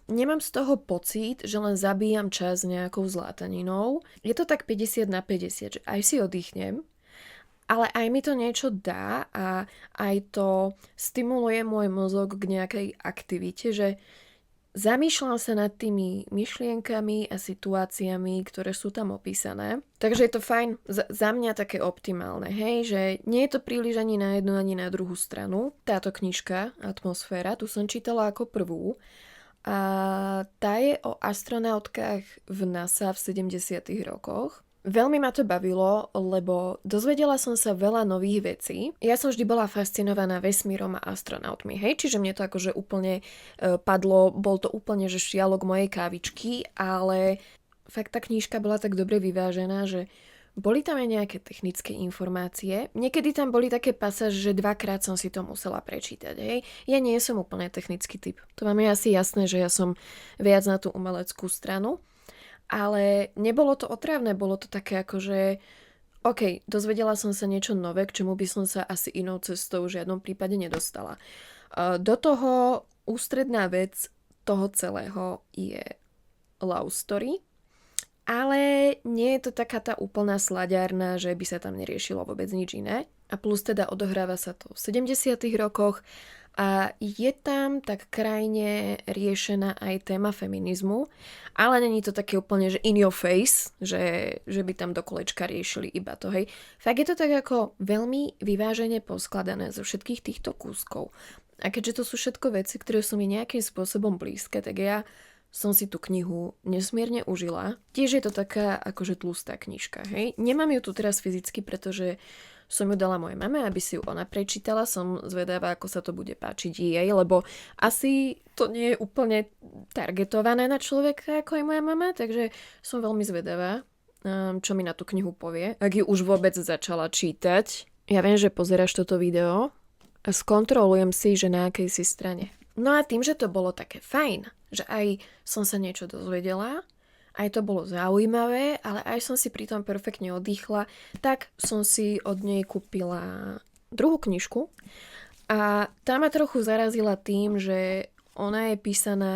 nemám z toho pocit, že len zabíjam čas nejakou zlátaninou. Je to tak 50/50, že aj si oddychnem, ale aj mi to niečo dá a aj to stimuluje môj mozog k nejakej aktivite, že zamýšľam sa nad tými myšlienkami a situáciami, ktoré sú tam opísané. Takže je to fajn, za mňa také optimálne, hej, že nie je to príliš ani na jednu, ani na druhú stranu. Táto knižka, Atmosféra, tu som čítala ako prvú a tá je o astronautkách v NASA v 70. rokoch. Veľmi ma to bavilo, lebo dozvedela som sa veľa nových vecí. Ja som vždy bola fascinovaná vesmírom a astronautmi, hej, čiže mne to akože úplne padlo, bol to úplne, že šialok mojej kávičky, ale fakt tá knížka bola tak dobre vyvážená, že boli tam aj nejaké technické informácie. Niekedy tam boli také pasáže, že dvakrát som si to musela prečítať, hej. Ja nie som úplne technický typ. To vám je asi jasné, že ja som viac na tú umeleckú stranu. Ale nebolo to otrávne, bolo to také ako, že OK, dozvedela som sa niečo nové, k čemu by som sa asi inou cestou v žiadnom prípade nedostala. Do toho ústredná vec toho celého je love story, ale nie je to taká tá úplná slaďárna, že by sa tam neriešilo vôbec nič iné. A plus teda odohráva sa to v 70. rokoch a je tam tak krajne riešená aj téma feminizmu, ale není to také úplne, že in your face, že by tam do kolečka riešili iba to, hej. Fakt je to tak ako veľmi vyvážene poskladané zo všetkých týchto kúskov. A keďže to sú všetko veci, ktoré sú mi nejakým spôsobom blízke, tak ja som si tú knihu nesmierne užila. Tiež je to taká akože tlustá knižka, hej. Nemám ju tu teraz fyzicky, pretože som ju dala mojej mame, aby si ju ona prečítala. Som zvedavá, ako sa to bude páčiť jej, lebo asi to nie je úplne targetované na človeka, ako je moja mama, takže som veľmi zvedavá, čo mi na tú knihu povie, ak ju už vôbec začala čítať. Ja viem, že pozeráš toto video a skontrolujem si, že na akej si strane. No a tým, že to bolo také fajn, že aj som sa niečo dozvedela, aj to bolo zaujímavé, ale aj som si pri tom perfektne oddychla, tak som si od nej kúpila druhú knižku a tá ma trochu zarazila tým, že ona je písaná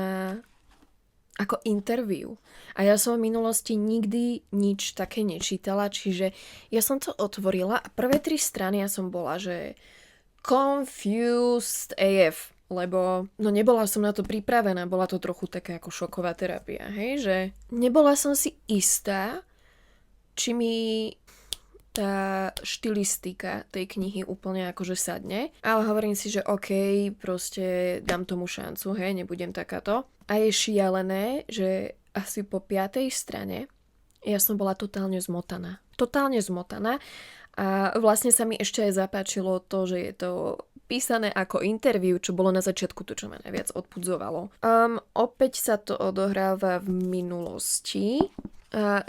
ako interview. A ja som v minulosti nikdy nič také nečítala, čiže ja som to otvorila a prvé 3 strany ja som bola, že confused AF. Lebo nebola som na to pripravená, bola to trochu taká ako šoková terapia, hej, že nebola som si istá, či mi tá štilistika tej knihy úplne akože sadne, ale hovorím si, že OK, proste dám tomu šancu, hej, nebudem takáto. A je šialené, že asi po 5. strane ja som bola totálne zmotaná. A vlastne sa mi ešte aj zapáčilo to, že je to písané ako interview, čo bolo na začiatku to, čo ma najviac odpudzovalo. Opäť sa to odohráva v minulosti.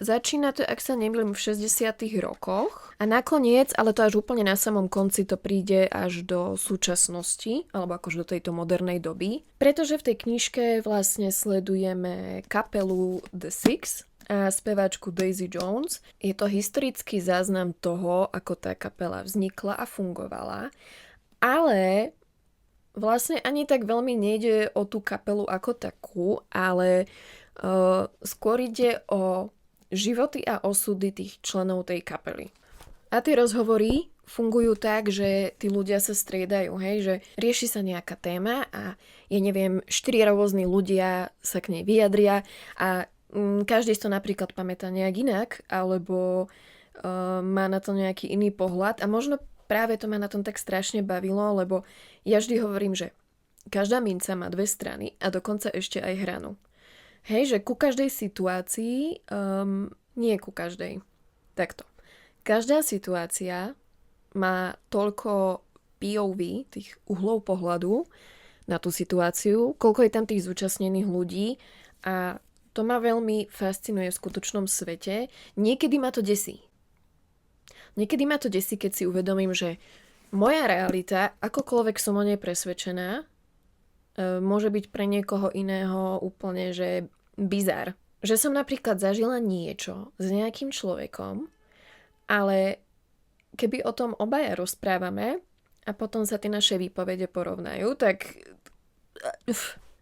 Začína to, ak sa nemýlim, v 60. rokoch a nakoniec, ale to až úplne na samom konci to príde až do súčasnosti, alebo akož do tejto modernej doby. Pretože v tej knižke vlastne sledujeme kapelu The Six a speváčku Daisy Jones. Je to historický záznam toho, ako tá kapela vznikla a fungovala. Ale vlastne ani tak veľmi nejde o tú kapelu ako takú, ale skôr ide o životy a osudy tých členov tej kapely. A tie rozhovory fungujú tak, že tí ľudia sa striedajú, hej, že rieši sa nejaká téma a ja neviem, 4 rôzni ľudia sa k nej vyjadria a každý si to napríklad pamätá nejak inak, alebo má na to nejaký iný pohľad a možno práve to ma na tom tak strašne bavilo, lebo ja vždy hovorím, že každá minca má dve strany a dokonca ešte aj hranu. Hej, že ku každej situácii, nie ku každej, takto. Každá situácia má toľko POV, tých uhlov pohľadu na tú situáciu, koľko je tam tých zúčastnených ľudí a to ma veľmi fascinuje v skutočnom svete. Niekedy ma to desí. Niekedy ma to desí, keď si uvedomím, že moja realita, akokoľvek som o nej presvedčená, môže byť pre niekoho iného úplne, že bizar. Že som napríklad zažila niečo s nejakým človekom, ale keby o tom obaja rozprávame a potom sa tie naše výpovede porovnajú, tak...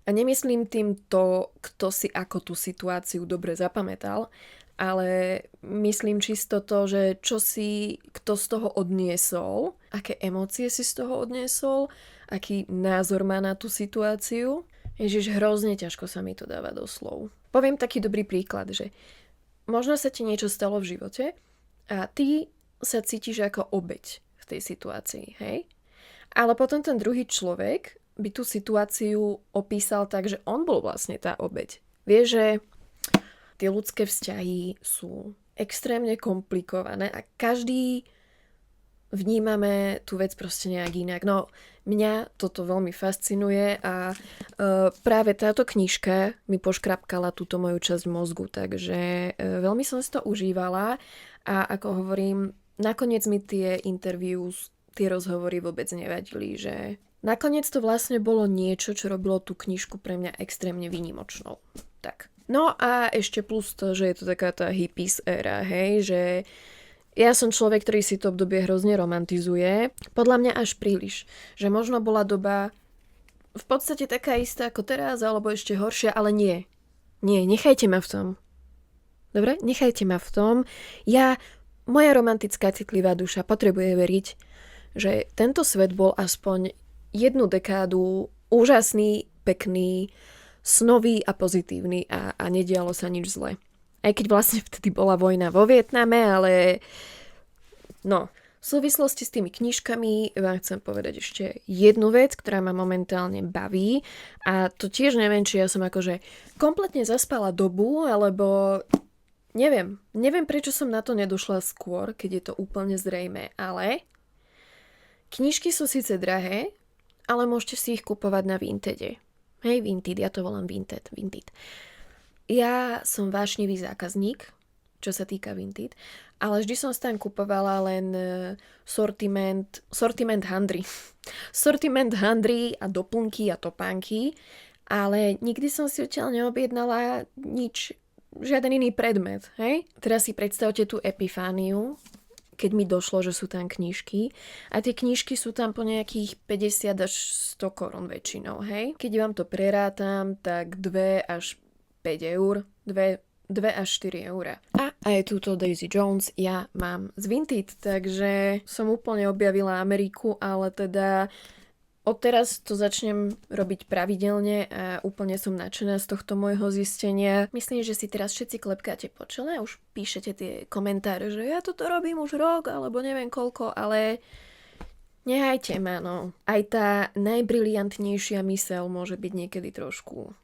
A nemyslím tým to, kto si ako tú situáciu dobre zapamätal, ale myslím čisto to, že čo si kto z toho odniesol, aké emócie si z toho odniesol, aký názor má na tú situáciu. Ježiš, hrozne ťažko sa mi to dáva do slov. Poviem taký dobrý príklad, že možno sa ti niečo stalo v živote a ty sa cítiš ako obeť v tej situácii, hej? Ale potom ten druhý človek by tú situáciu opísal tak, že on bol vlastne tá obeť. Vieš, že tie ľudské vzťahy sú extrémne komplikované a každý vnímame tú vec proste nejak inak. No, mňa toto veľmi fascinuje a práve táto knižka mi poškrapkala túto moju časť mozgu, takže veľmi som si to užívala a ako hovorím, nakoniec mi tie interviews, tie rozhovory vôbec nevadili, že nakoniec to vlastne bolo niečo, čo robilo tú knižku pre mňa extrémne výnimočnou. Tak. No a ešte plus to, že je to taká tá hippies éra, hej, že ja som človek, ktorý si to obdobie hrozne romantizuje. Podľa mňa až príliš. Že možno bola doba v podstate taká istá ako teraz, alebo ešte horšia, ale nie. Nie, nechajte ma v tom. Dobre? Nechajte ma v tom. Moja romantická citlivá duša potrebuje veriť, že tento svet bol aspoň jednu dekádu úžasný, pekný, snový a pozitívny a nedialo sa nič zle. Aj keď vlastne vtedy bola vojna vo Vietname, ale no, v súvislosti s tými knižkami vám chcem povedať ešte jednu vec, ktorá ma momentálne baví a to tiež neviem, či ja som akože kompletne zaspala dobu, alebo neviem prečo som na to nedošla skôr, keď je to úplne zrejmé, ale knižky sú síce drahé, ale môžete si ich kupovať na Vintede. Hej, Vinted, ja to volám Vinted. Ja som vášnivý zákazník, čo sa týka Vinted, ale vždy som si tam kupovala len sortiment handry. Sortiment handry a doplnky a topánky, ale nikdy som si odtiaľ neobjednala nič, žiaden iný predmet, hej? Teraz si predstavte tú epifániu, keď mi došlo, že sú tam knižky a tie knižky sú tam po nejakých 50 až 100 korún väčšinou, hej? Keď vám to prerátam, tak 2 až 5 eur, 2 až 4 eur. A aj túto Daisy Jones ja mám z Vinted, takže som úplne objavila Ameriku, ale teda odteraz to začnem robiť pravidelne a úplne som nadšená z tohto môjho zistenia. Myslím, že si teraz všetci klepkáte po čele a už píšete tie komentáre, že ja toto robím už rok, alebo neviem koľko, ale nehajte ma, no. Aj tá najbriliantnejšia myseľ môže byť niekedy trošku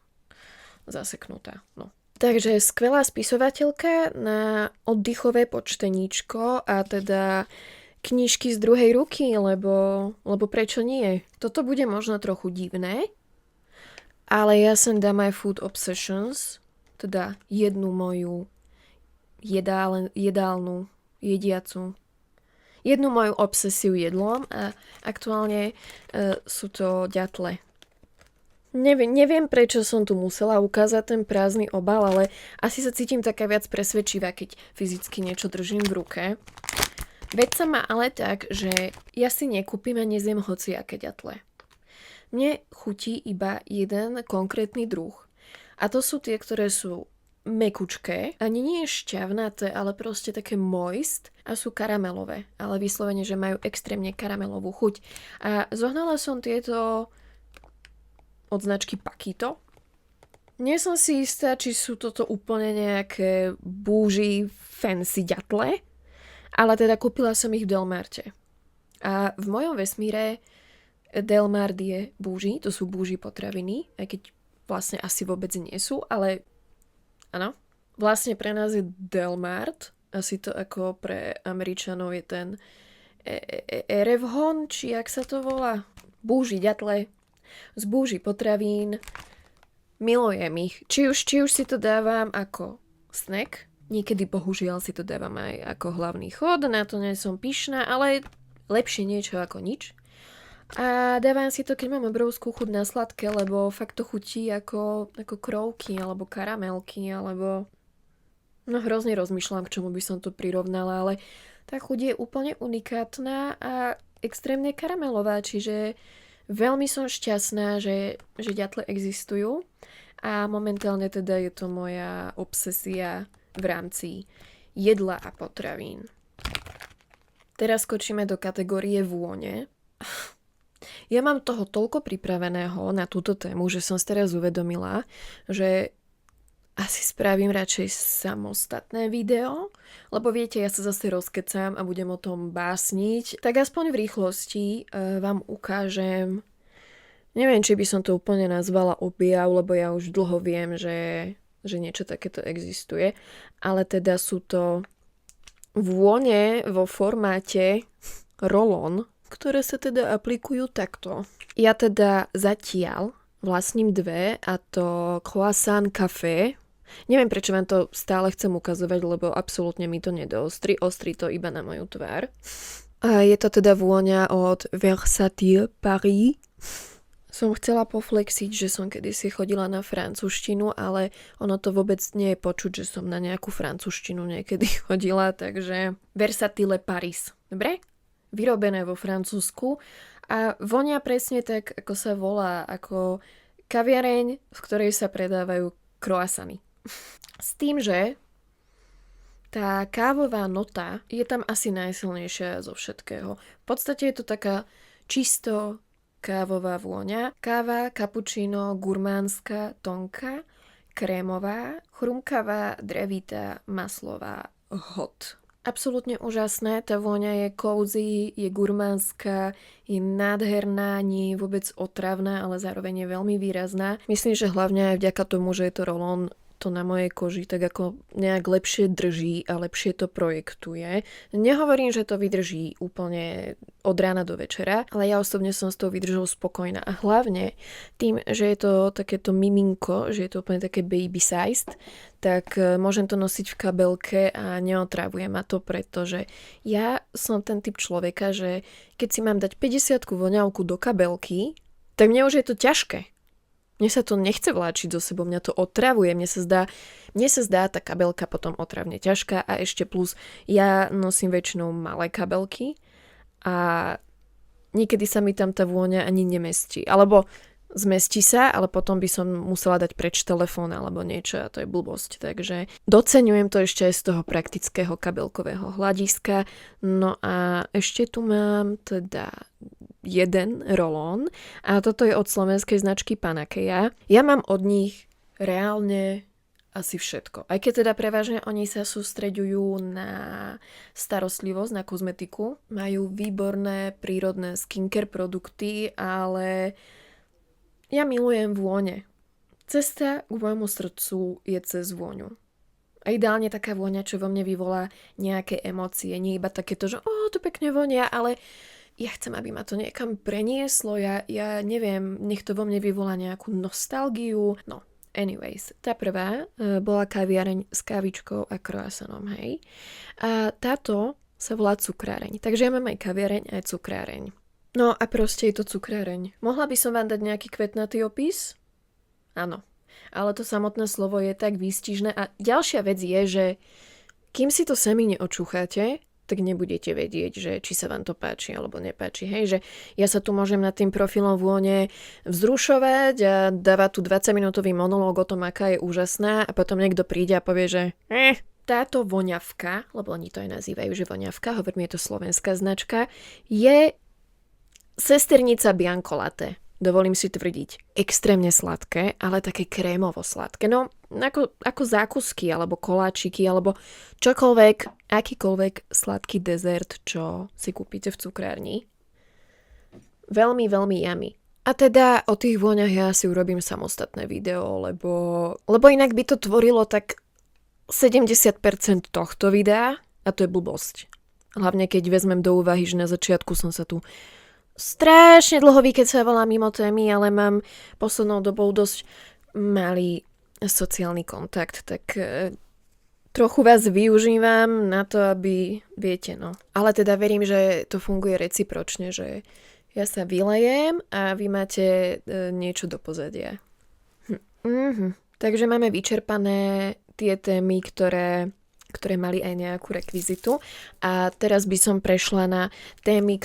zaseknutá, no. Takže skvelá spisovateľka na oddychové počteníčko a teda knižky z druhej ruky, lebo prečo nie? Toto bude možno trochu divné, ale ja sem dám aj Food Obsessions, teda jednu moju jednu moju obsesiu jedlom a aktuálne sú to ďatle. Neviem, prečo som tu musela ukázať ten prázdny obal, ale asi sa cítim taká viac presvedčivá, keď fyzicky niečo držím v ruke. Veď sa ma ale tak, že ja si nekúpim a nezjem hociaké ďatle. Mne chutí iba jeden konkrétny druh. A to sú tie, ktoré sú mekučké, ani nie je šťavnaté, ale proste také moist a sú karamelové, ale vyslovene, že majú extrémne karamelovú chuť. A zohnala som tieto od značky Pakito. Nie som si istá, či sú toto úplne nejaké bougie fancy ďatle, ale teda kúpila som ich v Delmarte. A v mojom vesmíre Delmart je bougie, to sú bougie potraviny, aj keď vlastne asi vôbec nie sú, ale áno. Vlastne pre nás je Delmart, asi to ako pre Američanov je ten Erevhon, či jak sa to volá? Bougie ďatle z bougie potravín. Milujem ich. Či už si to dávam ako snack, niekedy bohužiaľ si to dávam aj ako hlavný chod, na to nie som pyšná, ale lepšie niečo ako nič. A dávam si to, keď mám obrovskú chuť na sladké, lebo fakt to chutí ako krovky, alebo karamelky, alebo... No hrozne rozmýšľam, k čomu by som to prirovnala, ale tá chuť je úplne unikátna a extrémne karamelová, čiže veľmi som šťastná, že ďatle existujú a momentálne teda je to moja obsesia v rámci jedla a potravín. Teraz skočíme do kategórie vône. Ja mám toho toľko pripraveného na túto tému, že som si teraz uvedomila, že asi spravím radšej samostatné video, lebo viete, ja sa zase rozkecám a budem o tom básniť. Tak aspoň v rýchlosti vám ukážem, neviem, či by som to úplne nazvala objav, lebo ja už dlho viem, že niečo takéto existuje, ale teda sú to vône vo formáte roll-on, ktoré sa teda aplikujú takto. Ja teda zatiaľ vlastním dve, a to croissant café. Neviem, prečo vám to stále chcem ukazovať, lebo absolútne mi to nedoostri. Ostri to iba na moju tvár. A je to teda vôňa od Versatile Paris. Som chcela poflexiť, že som kedysi chodila na francúzštinu, ale ono to vôbec nie je počuť, že som na nejakú francúzštinu niekedy chodila, takže Versatile Paris. Dobre? Vyrobené vo Francúzsku a vonia presne tak, ako sa volá, ako kaviareň, v ktorej sa predávajú croissany. S tým, že tá kávová nota je tam asi najsilnejšia zo všetkého. V podstate je to taká čisto kávová vôňa. Káva, cappuccino, gurmánska, tonka, krémová, chrumkavá, drevitá, maslová, hot. Absolútne úžasné, tá vôňa je cozy, je gurmánska, je nádherná, nie je vôbec otravná, ale zároveň je veľmi výrazná. Myslím, že hlavne aj vďaka tomu, že je to roll-on, to na mojej koži tak ako nejak lepšie drží a lepšie to projektuje. Nehovorím, že to vydrží úplne od rána do večera, ale ja osobne som s tou vydržou spokojná. A hlavne tým, že je to takéto miminko, že je to úplne také baby sized, tak môžem to nosiť v kabelke a neotravuje ma to, pretože ja som ten typ človeka, že keď si mám dať 50 voňavku do kabelky, tak mne už je to ťažké. Mne sa to nechce vláčiť so sebou, mňa to otravuje, mne sa zdá tá kabelka potom otravne ťažká a ešte plus ja nosím väčšinou malé kabelky a niekedy sa mi tam tá vôňa ani nemestí. Alebo zmestí sa, ale potom by som musela dať preč telefón alebo niečo a to je blbosť. Takže doceňujem to ešte aj z toho praktického kabelkového hľadiska. No a ešte tu mám teda jeden roll-on a toto je od slovenskej značky Panakeia. Ja mám od nich reálne asi všetko. Aj keď teda prevažne oni sa sústreďujú na starostlivosť, na kozmetiku. Majú výborné prírodné skincare produkty, ale ja milujem vône. Cesta k môjmu srdcu je cez vôňu. A ideálne taká vôňa, čo vo mne vyvolá nejaké emócie. Nie iba takéto, že to pekne vonia, ale ja chcem, aby ma to niekam prenieslo, ja neviem, nech to vo mne vyvolá nejakú nostalgiu. No, anyways, tá prvá bola kaviareň s kávičkou a croissantom, hej. A táto sa volá cukráreň. Takže ja mám aj kaviareň, aj cukráreň. No a proste je to cukráreň. Mohla by som vám dať nejaký kvetnatý opis? Áno. Ale to samotné slovo je tak výstižné. A ďalšia vec je, že kým si to sami neočúcháte, tak nebudete vedieť, že či sa vám to páči alebo nepáči. Hej, že ja sa tu môžem nad tým profilom vône vzrušovať a dávať tu 20-minútový monológ o tom, aká je úžasná a potom niekto príde a povie, že táto voňavka, lebo oni to aj nazývajú, že voňavka, hovorím, je to slovenská značka, je sesternica Bianco Latte. Dovolím si tvrdiť, extrémne sladké, ale také krémovo sladké. No, ako zákusky, alebo koláčiky, alebo čokoľvek, akýkoľvek sladký dezert, čo si kúpite v cukrárni. Veľmi, veľmi yummy. A teda o tých vôňach ja si urobím samostatné video, lebo inak by to tvorilo tak 70% tohto videa a to je blbosť. Hlavne keď vezmem do úvahy, že na začiatku som sa tu strašne dlho vykecavala mimo témy, ale mám poslednou dobou dosť malý sociálny kontakt, tak trochu vás využívam na to, aby, viete, no. Ale teda verím, že to funguje recipročne, že ja sa vylejem a vy máte niečo do pozadia. Takže máme vyčerpané tie témy, ktoré mali aj nejakú rekvizitu. A teraz by som prešla na témy,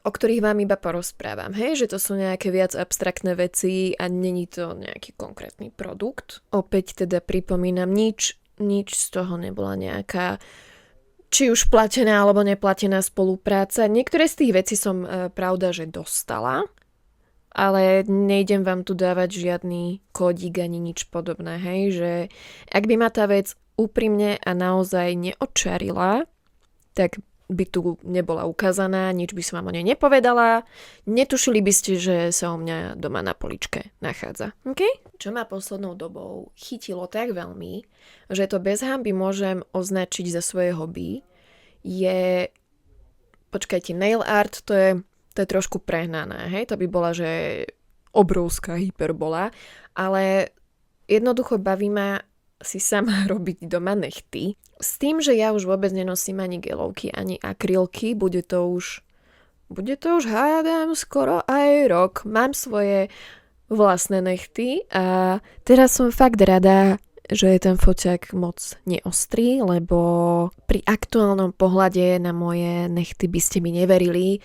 o ktorých vám iba porozprávam. Hej, že to sú nejaké viac abstraktné veci a není to nejaký konkrétny produkt. Opäť teda pripomínam, nič z toho nebola nejaká či už platená alebo neplatená spolupráca. Niektoré z tých vecí som pravda, že dostala, ale nejdem vám tu dávať žiadny kódik ani nič podobné. Hej, že ak by ma tá vec úprimne a naozaj neodčarila, tak by tu nebola ukázaná, nič by som vám o nej nepovedala, netušili by ste, že sa u mňa doma na poličke nachádza. Okay? Čo ma poslednou dobou chytilo tak veľmi, že to bez hanby môžem označiť za svoje hobby, je, počkajte, nail art, to je trošku prehnané, hej? To by bola, že obrovská hyperbola, ale jednoducho baví ma si sama robiť doma nechty. S tým, že ja už vôbec nenosím ani gelovky, ani akrylky, bude to už hádam skoro aj rok. Mám svoje vlastné nechty a teraz som fakt rada, že je ten foťák moc neostrý, lebo pri aktuálnom pohľade na moje nechty by ste mi neverili,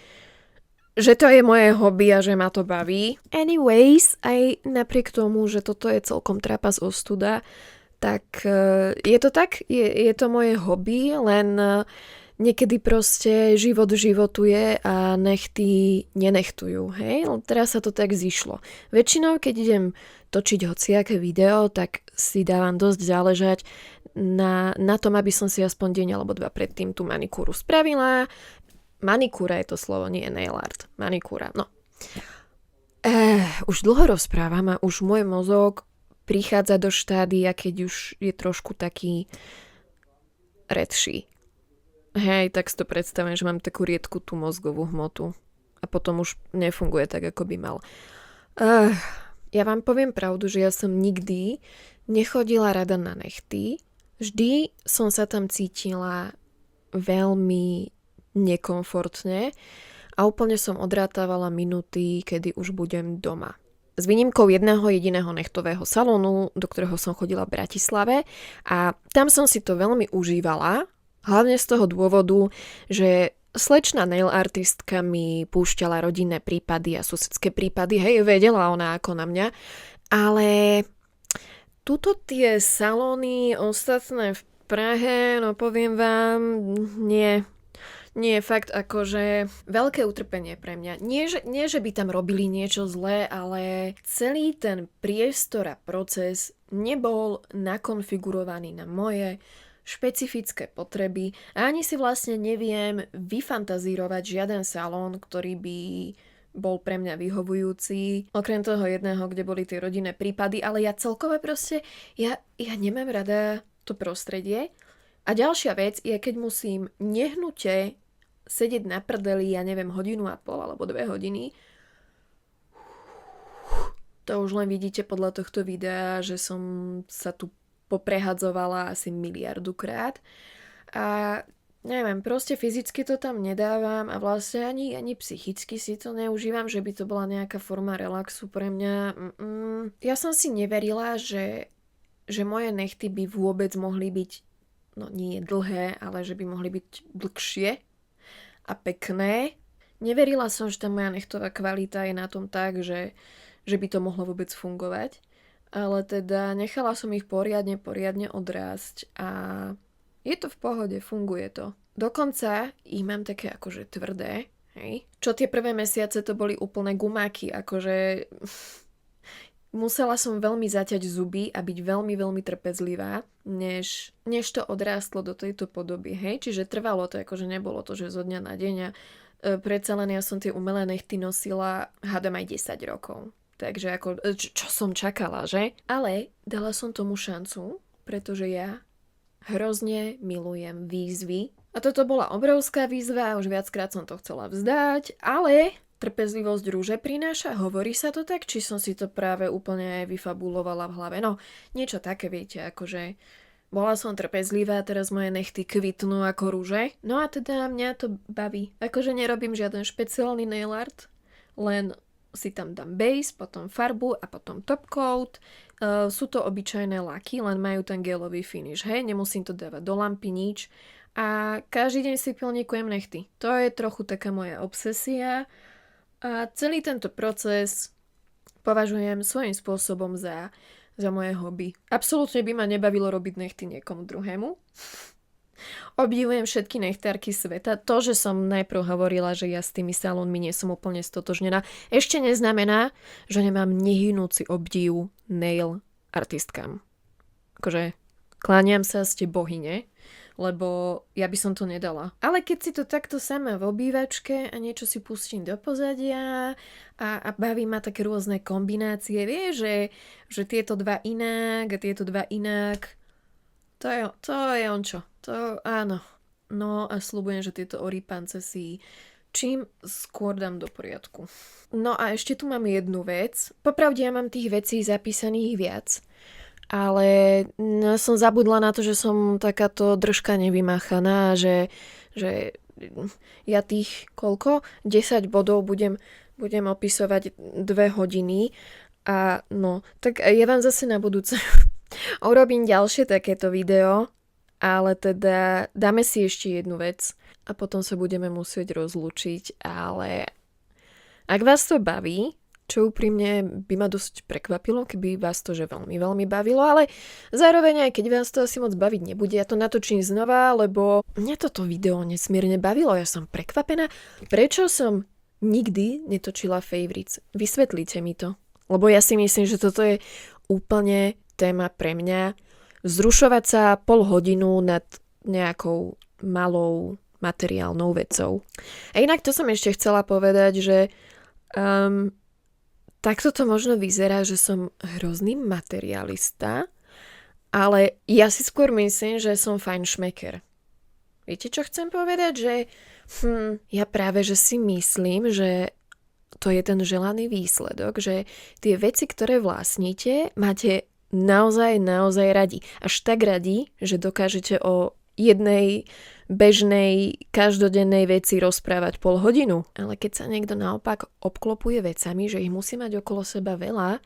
že to je moje hobby a že ma to baví. Anyways, aj napriek tomu, že toto je celkom trapas ostuda, tak je to tak, je to moje hobby, len niekedy proste život životuje a nechty nenechtujú, hej? Teraz sa to tak zišlo. Väčšinou, keď idem točiť hociaké video, tak si dávam dosť záležať na tom, aby som si aspoň deň alebo dva predtým tú manikúru spravila. Manikúra je to slovo, nie nail art. Manikúra, no. Už dlho rozprávam a už môj mozog prichádza do štádia, keď už je trošku taký redší. Hej, tak si to predstavujem, že mám takú riedku tú mozgovú hmotu a potom už nefunguje tak, ako by mal. Ja vám poviem pravdu, že ja som nikdy nechodila rada na nechty. Vždy som sa tam cítila veľmi nekomfortne a úplne som odrátávala minúty, kedy už budem doma. S výnimkou jedného jediného nechtového salónu, do ktorého som chodila v Bratislave a tam som si to veľmi užívala, hlavne z toho dôvodu, že slečna nail artistka mi púšťala rodinné prípady a susedské prípady, hej, vedela ona ako na mňa, ale tuto tie salóny ostatné v Prahe, no poviem vám, nie, fakt akože veľké utrpenie pre mňa. Nie, že by tam robili niečo zlé, ale celý ten priestor a proces nebol nakonfigurovaný na moje špecifické potreby a ani si vlastne neviem vyfantazírovať žiaden salón, ktorý by bol pre mňa vyhovujúci. Okrem toho jedného, kde boli tie rodinné prípady, ale ja celkové proste, ja nemám rada to prostredie. A ďalšia vec je, keď musím nehnute sedieť na prdeli, ja neviem, 1,5 hodiny alebo 2 hodiny. To už len vidíte podľa tohto videa, že som sa tu poprehadzovala asi miliardukrát. A neviem, proste fyzicky to tam nedávam a vlastne ani psychicky si to neužívam, že by to bola nejaká forma relaxu pre mňa. Ja som si neverila, že moje nechty by vôbec mohli byť no nie dlhé, ale že by mohli byť dlhšie a pekné. Neverila som, že tá moja nechtová kvalita je na tom tak, že by to mohlo vôbec fungovať. Ale teda nechala som ich poriadne odrásť a je to v pohode, funguje to. Dokonca ich mám také akože tvrdé, hej. Čo tie prvé mesiace to boli úplné gumáky, akože musela som veľmi zaťať zuby a byť veľmi trpezlivá, než to odrástlo do tejto podoby, hej. Čiže trvalo to, akože nebolo to, že zo dňa na deň a predsa len ja som tie umelé nechty nosila hádam aj 10 rokov. Takže ako, čo som čakala, že? Ale dala som tomu šancu, pretože ja hrozne milujem výzvy. A toto bola obrovská výzva, už viackrát som to chcela vzdať, ale trpezlivosť rúže prináša, hovorí sa to tak, či som si to práve úplne vyfabulovala v hlave. No, niečo také, viete, akože bola som trpezlivá, teraz moje nechty kvitnú ako rúže. No a teda mňa to baví. Akože nerobím žiaden špeciálny nail art, len si tam dám base, potom farbu a potom top coat. Sú to obyčajné laky, len majú ten gelový finish, hej, nemusím to dávať do lampy, nič. A každý deň si pilníkujem nechty. To je trochu taká moja obsesia a celý tento proces považujem svojím spôsobom za moje hobby. Absolútne by ma nebavilo robiť nechty niekomu druhému. Obdivujem všetky nechtárky sveta. To, že som najprv hovorila, že ja s tými salónmi nie som úplne stotožnená, ešte neznamená, že nemám nehynúci obdiv nail artistkám. Akože kláňam sa, ste bohyne, lebo ja by som to nedala. Ale keď si to takto sama v obývačke a niečo si pustím do pozadia a baví ma také rôzne kombinácie, vieš, že tieto dva inak a tieto dva inak, to je on čo. To áno. No a sľubujem, že tieto oripance si čím skôr dám do poriadku. No a ešte tu mám jednu vec. Popravde ja mám tých vecí zapísaných viac. Ale som zabudla na to, že som takáto držka nevymáchaná, že ja tých 10 bodov budem opisovať 2 hodiny a no, tak ja vám zase na budúce urobím ďalšie takéto video, ale teda dáme si ešte jednu vec a potom sa budeme musieť rozlúčiť, ale ak vás to baví, čo úprimne by ma dosť prekvapilo, keby vás to že veľmi bavilo, ale zároveň aj keď vás to asi moc baviť nebude, ja to natočím znova, lebo mňa toto video nesmierne bavilo, ja som prekvapená. Prečo som nikdy netočila favorites? Vysvetlite mi to, lebo ja si myslím, že toto je úplne téma pre mňa. Vzrušovať sa pol hodinu nad nejakou malou materiálnou vecou. A inak to som ešte chcela povedať, že takto to možno vyzerá, že som hrozný materialista, ale ja si skôr myslím, že som fajnšmeker. Viete, čo chcem povedať? Že ja práve, že si myslím, že to je ten želaný výsledok, že tie veci, ktoré vlastníte, máte naozaj radi. Až tak radi, že dokážete o jednej bežnej, každodennej veci rozprávať pol hodinu. Ale keď sa niekto naopak obklopuje vecami, že ich musí mať okolo seba veľa,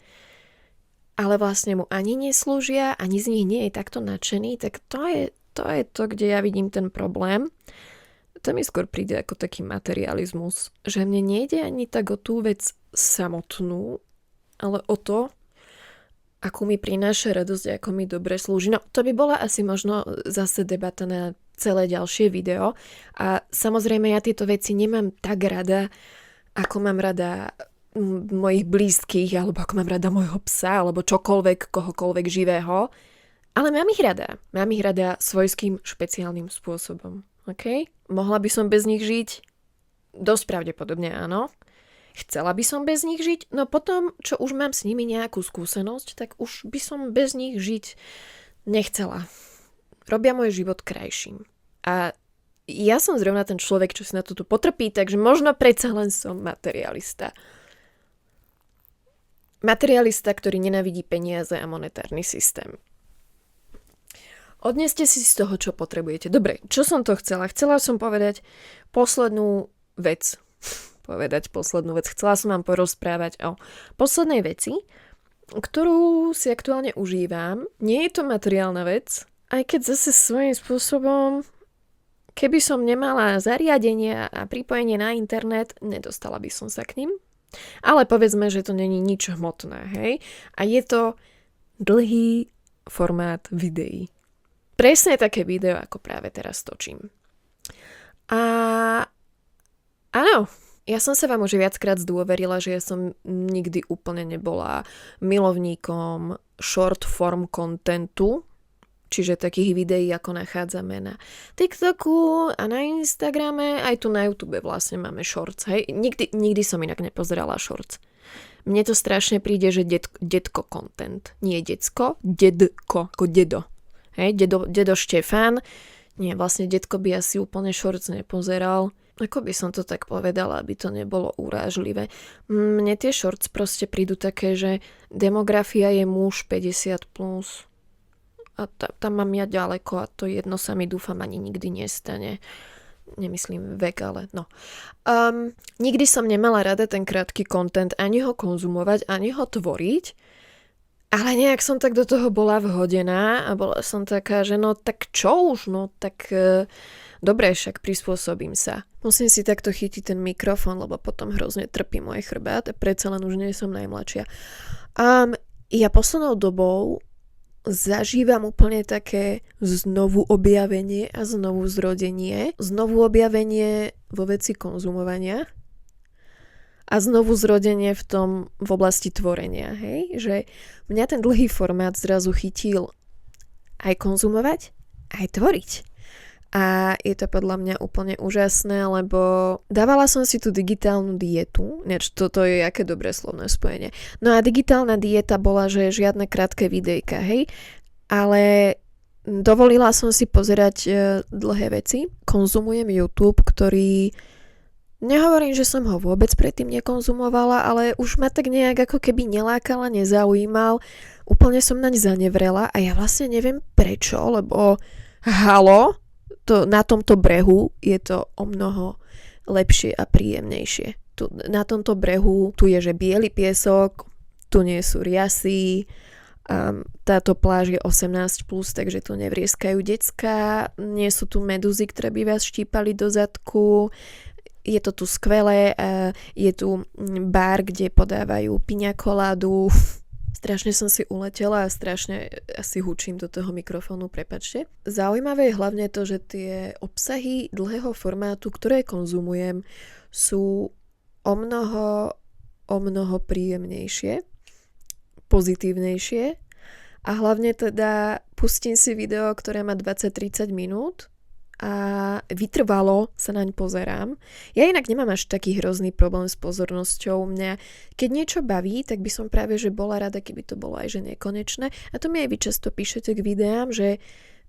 ale vlastne mu ani neslúžia, ani z nich nie je takto nadšený, tak to je to, kde ja vidím ten problém. To mi skôr príde ako taký materializmus. Že mne nejde ani tak o tú vec samotnú, ale o to, akú mi prináša radosť, ako mi dobre slúži. No, to by bola asi možno zase debata na celé ďalšie video. A samozrejme, ja tieto veci nemám tak rada, ako mám rada mojich blízkych, alebo ako mám rada môjho psa, alebo čokoľvek, kohokoľvek živého. Ale mám ich rada. Mám ich rada svojským špeciálnym spôsobom. OK? Mohla by som bez nich žiť? Dosť pravdepodobne áno. Chcela by som bez nich žiť? No potom, čo už mám s nimi nejakú skúsenosť, tak už by som bez nich žiť nechcela. Robia môj život krajším. A ja som zrovna ten človek, čo si na to tu potrpí, takže možno predsa len som materialista. Materialista, ktorý nenávidí peniaze a monetárny systém. Odneste si z toho, čo potrebujete. Dobre, čo som to chcela? Chcela som povedať poslednú vec. Chcela som vám porozprávať o poslednej veci, ktorú si aktuálne užívam. Nie je to materiálna vec, aj keď zase svojím spôsobom, keby som nemala zariadenia a pripojenie na internet, nedostala by som sa k ním. Ale povedzme, že to není nič hmotné, hej? A je to dlhý formát videí. Presne také video, ako práve teraz točím. A áno, ja som sa vám už viackrát zdôverila, že ja som nikdy úplne nebola milovníkom short form contentu, čiže takých videí, ako nachádzame na TikToku a na Instagrame, aj tu na YouTube vlastne máme shorts, hej. Nikdy som inak nepozerala shorts. Mne to strašne príde, že detko content. Nie decko, dedko, ako dedo. Hej, dedo Štefán. Nie, vlastne detko by asi úplne shorts nepozeral. Ako by som to tak povedala, aby to nebolo urážlivé. Mne tie shorts proste prídu také, že demografia je muž 50+. Plus. A tam mám ja ďaleko a to jedno sa mi dúfam ani nikdy nestane. Nemyslím vek, ale no. Nikdy som nemala rada ten krátky content, ani ho konzumovať, ani ho tvoriť, ale nejak som tak do toho bola vhodená a bola som taká, že no tak čo už, no tak dobre, však prispôsobím sa. Musím si takto chytiť ten mikrofón, lebo potom hrozne trpí môj chrbát a predsa len už nie som najmladšia. Ja poslednou dobou zažívam úplne také znovu objavenie a znovu zrodenie. Znovu objavenie vo veci konzumovania a znovu zrodenie v oblasti tvorenia. Hej? Že mňa ten dlhý formát zrazu chytil aj konzumovať, aj tvoriť. A je to podľa mňa úplne úžasné, lebo dávala som si tú digitálnu dietu. Toto je aké dobré slovné spojenie. No a digitálna dieta bola, že žiadne krátke videjka, hej. Ale dovolila som si pozerať dlhé veci. Konzumujem YouTube, ktorý... Nehovorím, že som ho vôbec predtým nekonzumovala, ale už ma tak nejak ako keby nelákala, nezaujímal. Úplne som naň zanevrela a ja vlastne neviem prečo, lebo halo... Na tomto brehu je to o mnoho lepšie a príjemnejšie. Na tomto brehu tu je, že biely piesok, tu nie sú riasy, táto pláž je 18+, takže tu nevrieskajú decká, nie sú tu medúzy, ktoré by vás štípali do zadku, je to tu skvelé, je tu bar, kde podávajú piňa koládu. Strašne som si uletela a strašne asi hučím do toho mikrofónu, prepáčte. Zaujímavé je hlavne to, že tie obsahy dlhého formátu, ktoré konzumujem, sú o mnoho príjemnejšie, pozitívnejšie a hlavne teda pustím si video, ktoré má 20-30 minút a vytrvalo sa naň pozerám. Ja inak nemám až taký hrozný problém s pozornosťou. Mňa, keď niečo baví, tak by som práve že bola rada, keby to bolo aj že nekonečné. A to mi aj vy často píšete k videám, že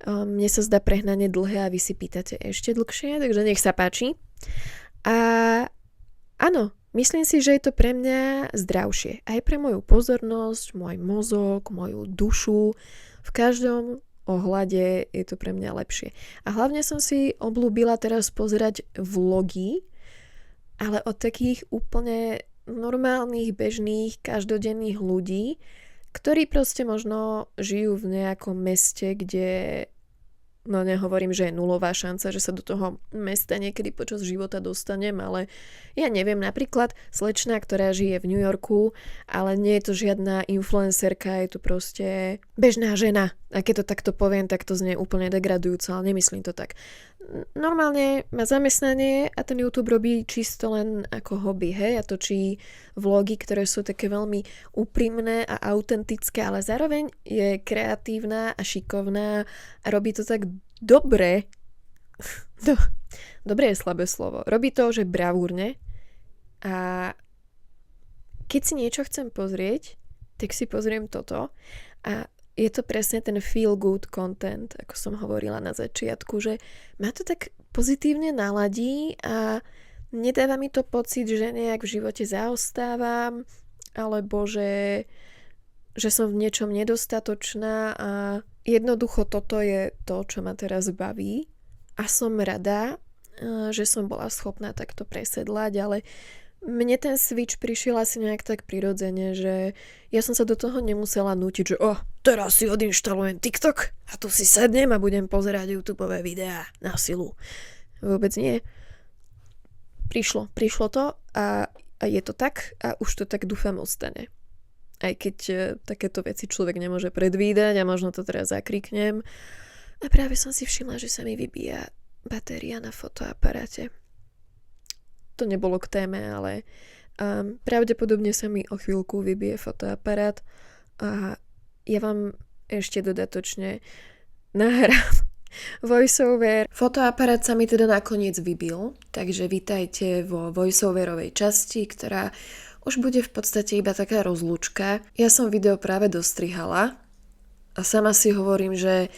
mne sa zdá prehnane dlhé a vy si pýtate ešte dlhšie, takže nech sa páči. A áno, myslím si, že je to pre mňa zdravšie. Aj pre moju pozornosť, môj mozog, moju dušu. V každom ohľade je to pre mňa lepšie. A hlavne som si obľúbila teraz pozerať vlogy, ale od takých úplne normálnych, bežných, každodenných ľudí, ktorí proste možno žijú v nejakom meste, kde no nehovorím, že je nulová šanca, že sa do toho mesta niekedy počas života dostanem, ale ja neviem, napríklad slečna, ktorá žije v New Yorku, ale nie je to žiadna influencerka, je to proste bežná žena. A keď to takto poviem, tak to znie úplne degradujúco, ale nemyslím to tak. Normálne má zamestnanie a ten YouTube robí čisto len ako hobby, hej, a točí vlogy, ktoré sú také veľmi úprimné a autentické, ale zároveň je kreatívna a šikovná a robí to tak dobre. Dobre je slabé slovo. Robí to, že bravúrne a keď si niečo chcem pozrieť, tak si pozriem toto a je to presne ten feel good content, ako som hovorila na začiatku, že ma to tak pozitívne naladí a nedáva mi to pocit, že nejak v živote zaostávam, alebo že som v niečom nedostatočná a jednoducho toto je to, čo ma teraz baví a som rada, že som bola schopná takto presedlať, ale Mne ten switch prišiel asi nejak tak prirodzene, že ja som sa do toho nemusela nútiť, že teraz si odinštalujem TikTok a tu si sadnem a budem pozerať YouTubeové videá na silu. Vôbec nie. Prišlo to a je to tak a už to tak dúfam ostane. Aj keď takéto veci človek nemôže predvídať a možno to teraz zakriknem. A práve som si všimla, že sa mi vybíja batéria na fotoaparáte. To nebolo k téme, ale pravdepodobne sa mi o chvíľku vybije fotoaparát a ja vám ešte dodatočne nahrám voiceover. Fotoaparát sa mi teda nakoniec vybil, takže vítajte vo voiceoverovej časti, ktorá už bude v podstate iba taká rozlúčka. Ja som video práve dostrihala a sama si hovorím, že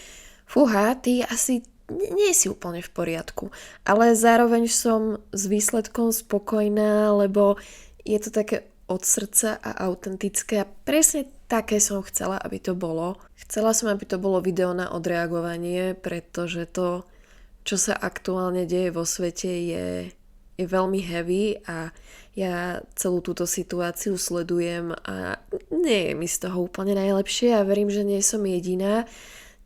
fúha, ty asi nie si úplne v poriadku. Ale zároveň som s výsledkom spokojná, lebo je to také od srdca a autentické a presne také som chcela, aby to bolo. Chcela som, aby to bolo video na odreagovanie, pretože to, čo sa aktuálne deje vo svete, je veľmi heavy a ja celú túto situáciu sledujem a nie je mi z toho úplne najlepšie a verím, že nie som jediná.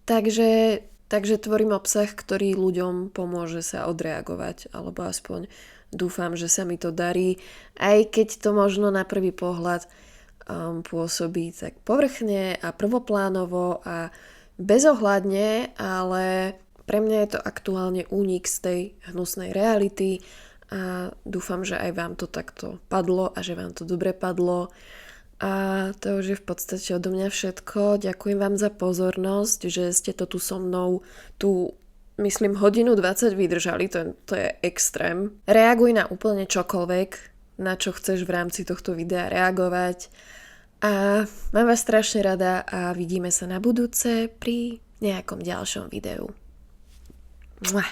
Takže tvorím obsah, ktorý ľuďom pomôže sa odreagovať, alebo aspoň dúfam, že sa mi to darí, aj keď to možno na prvý pohľad pôsobí tak povrchne a prvoplánovo a bezohľadne, ale pre mňa je to aktuálne únik z tej hnusnej reality a dúfam, že aj vám to takto padlo a že vám to dobre padlo. A to už je v podstate odo mňa všetko. Ďakujem vám za pozornosť, že ste to tu so mnou myslím, 1:20 vydržali. To je extrém. Reaguj na úplne čokoľvek, na čo chceš v rámci tohto videa reagovať. A mám vás strašne rada a vidíme sa na budúce pri nejakom ďalšom videu. Mua.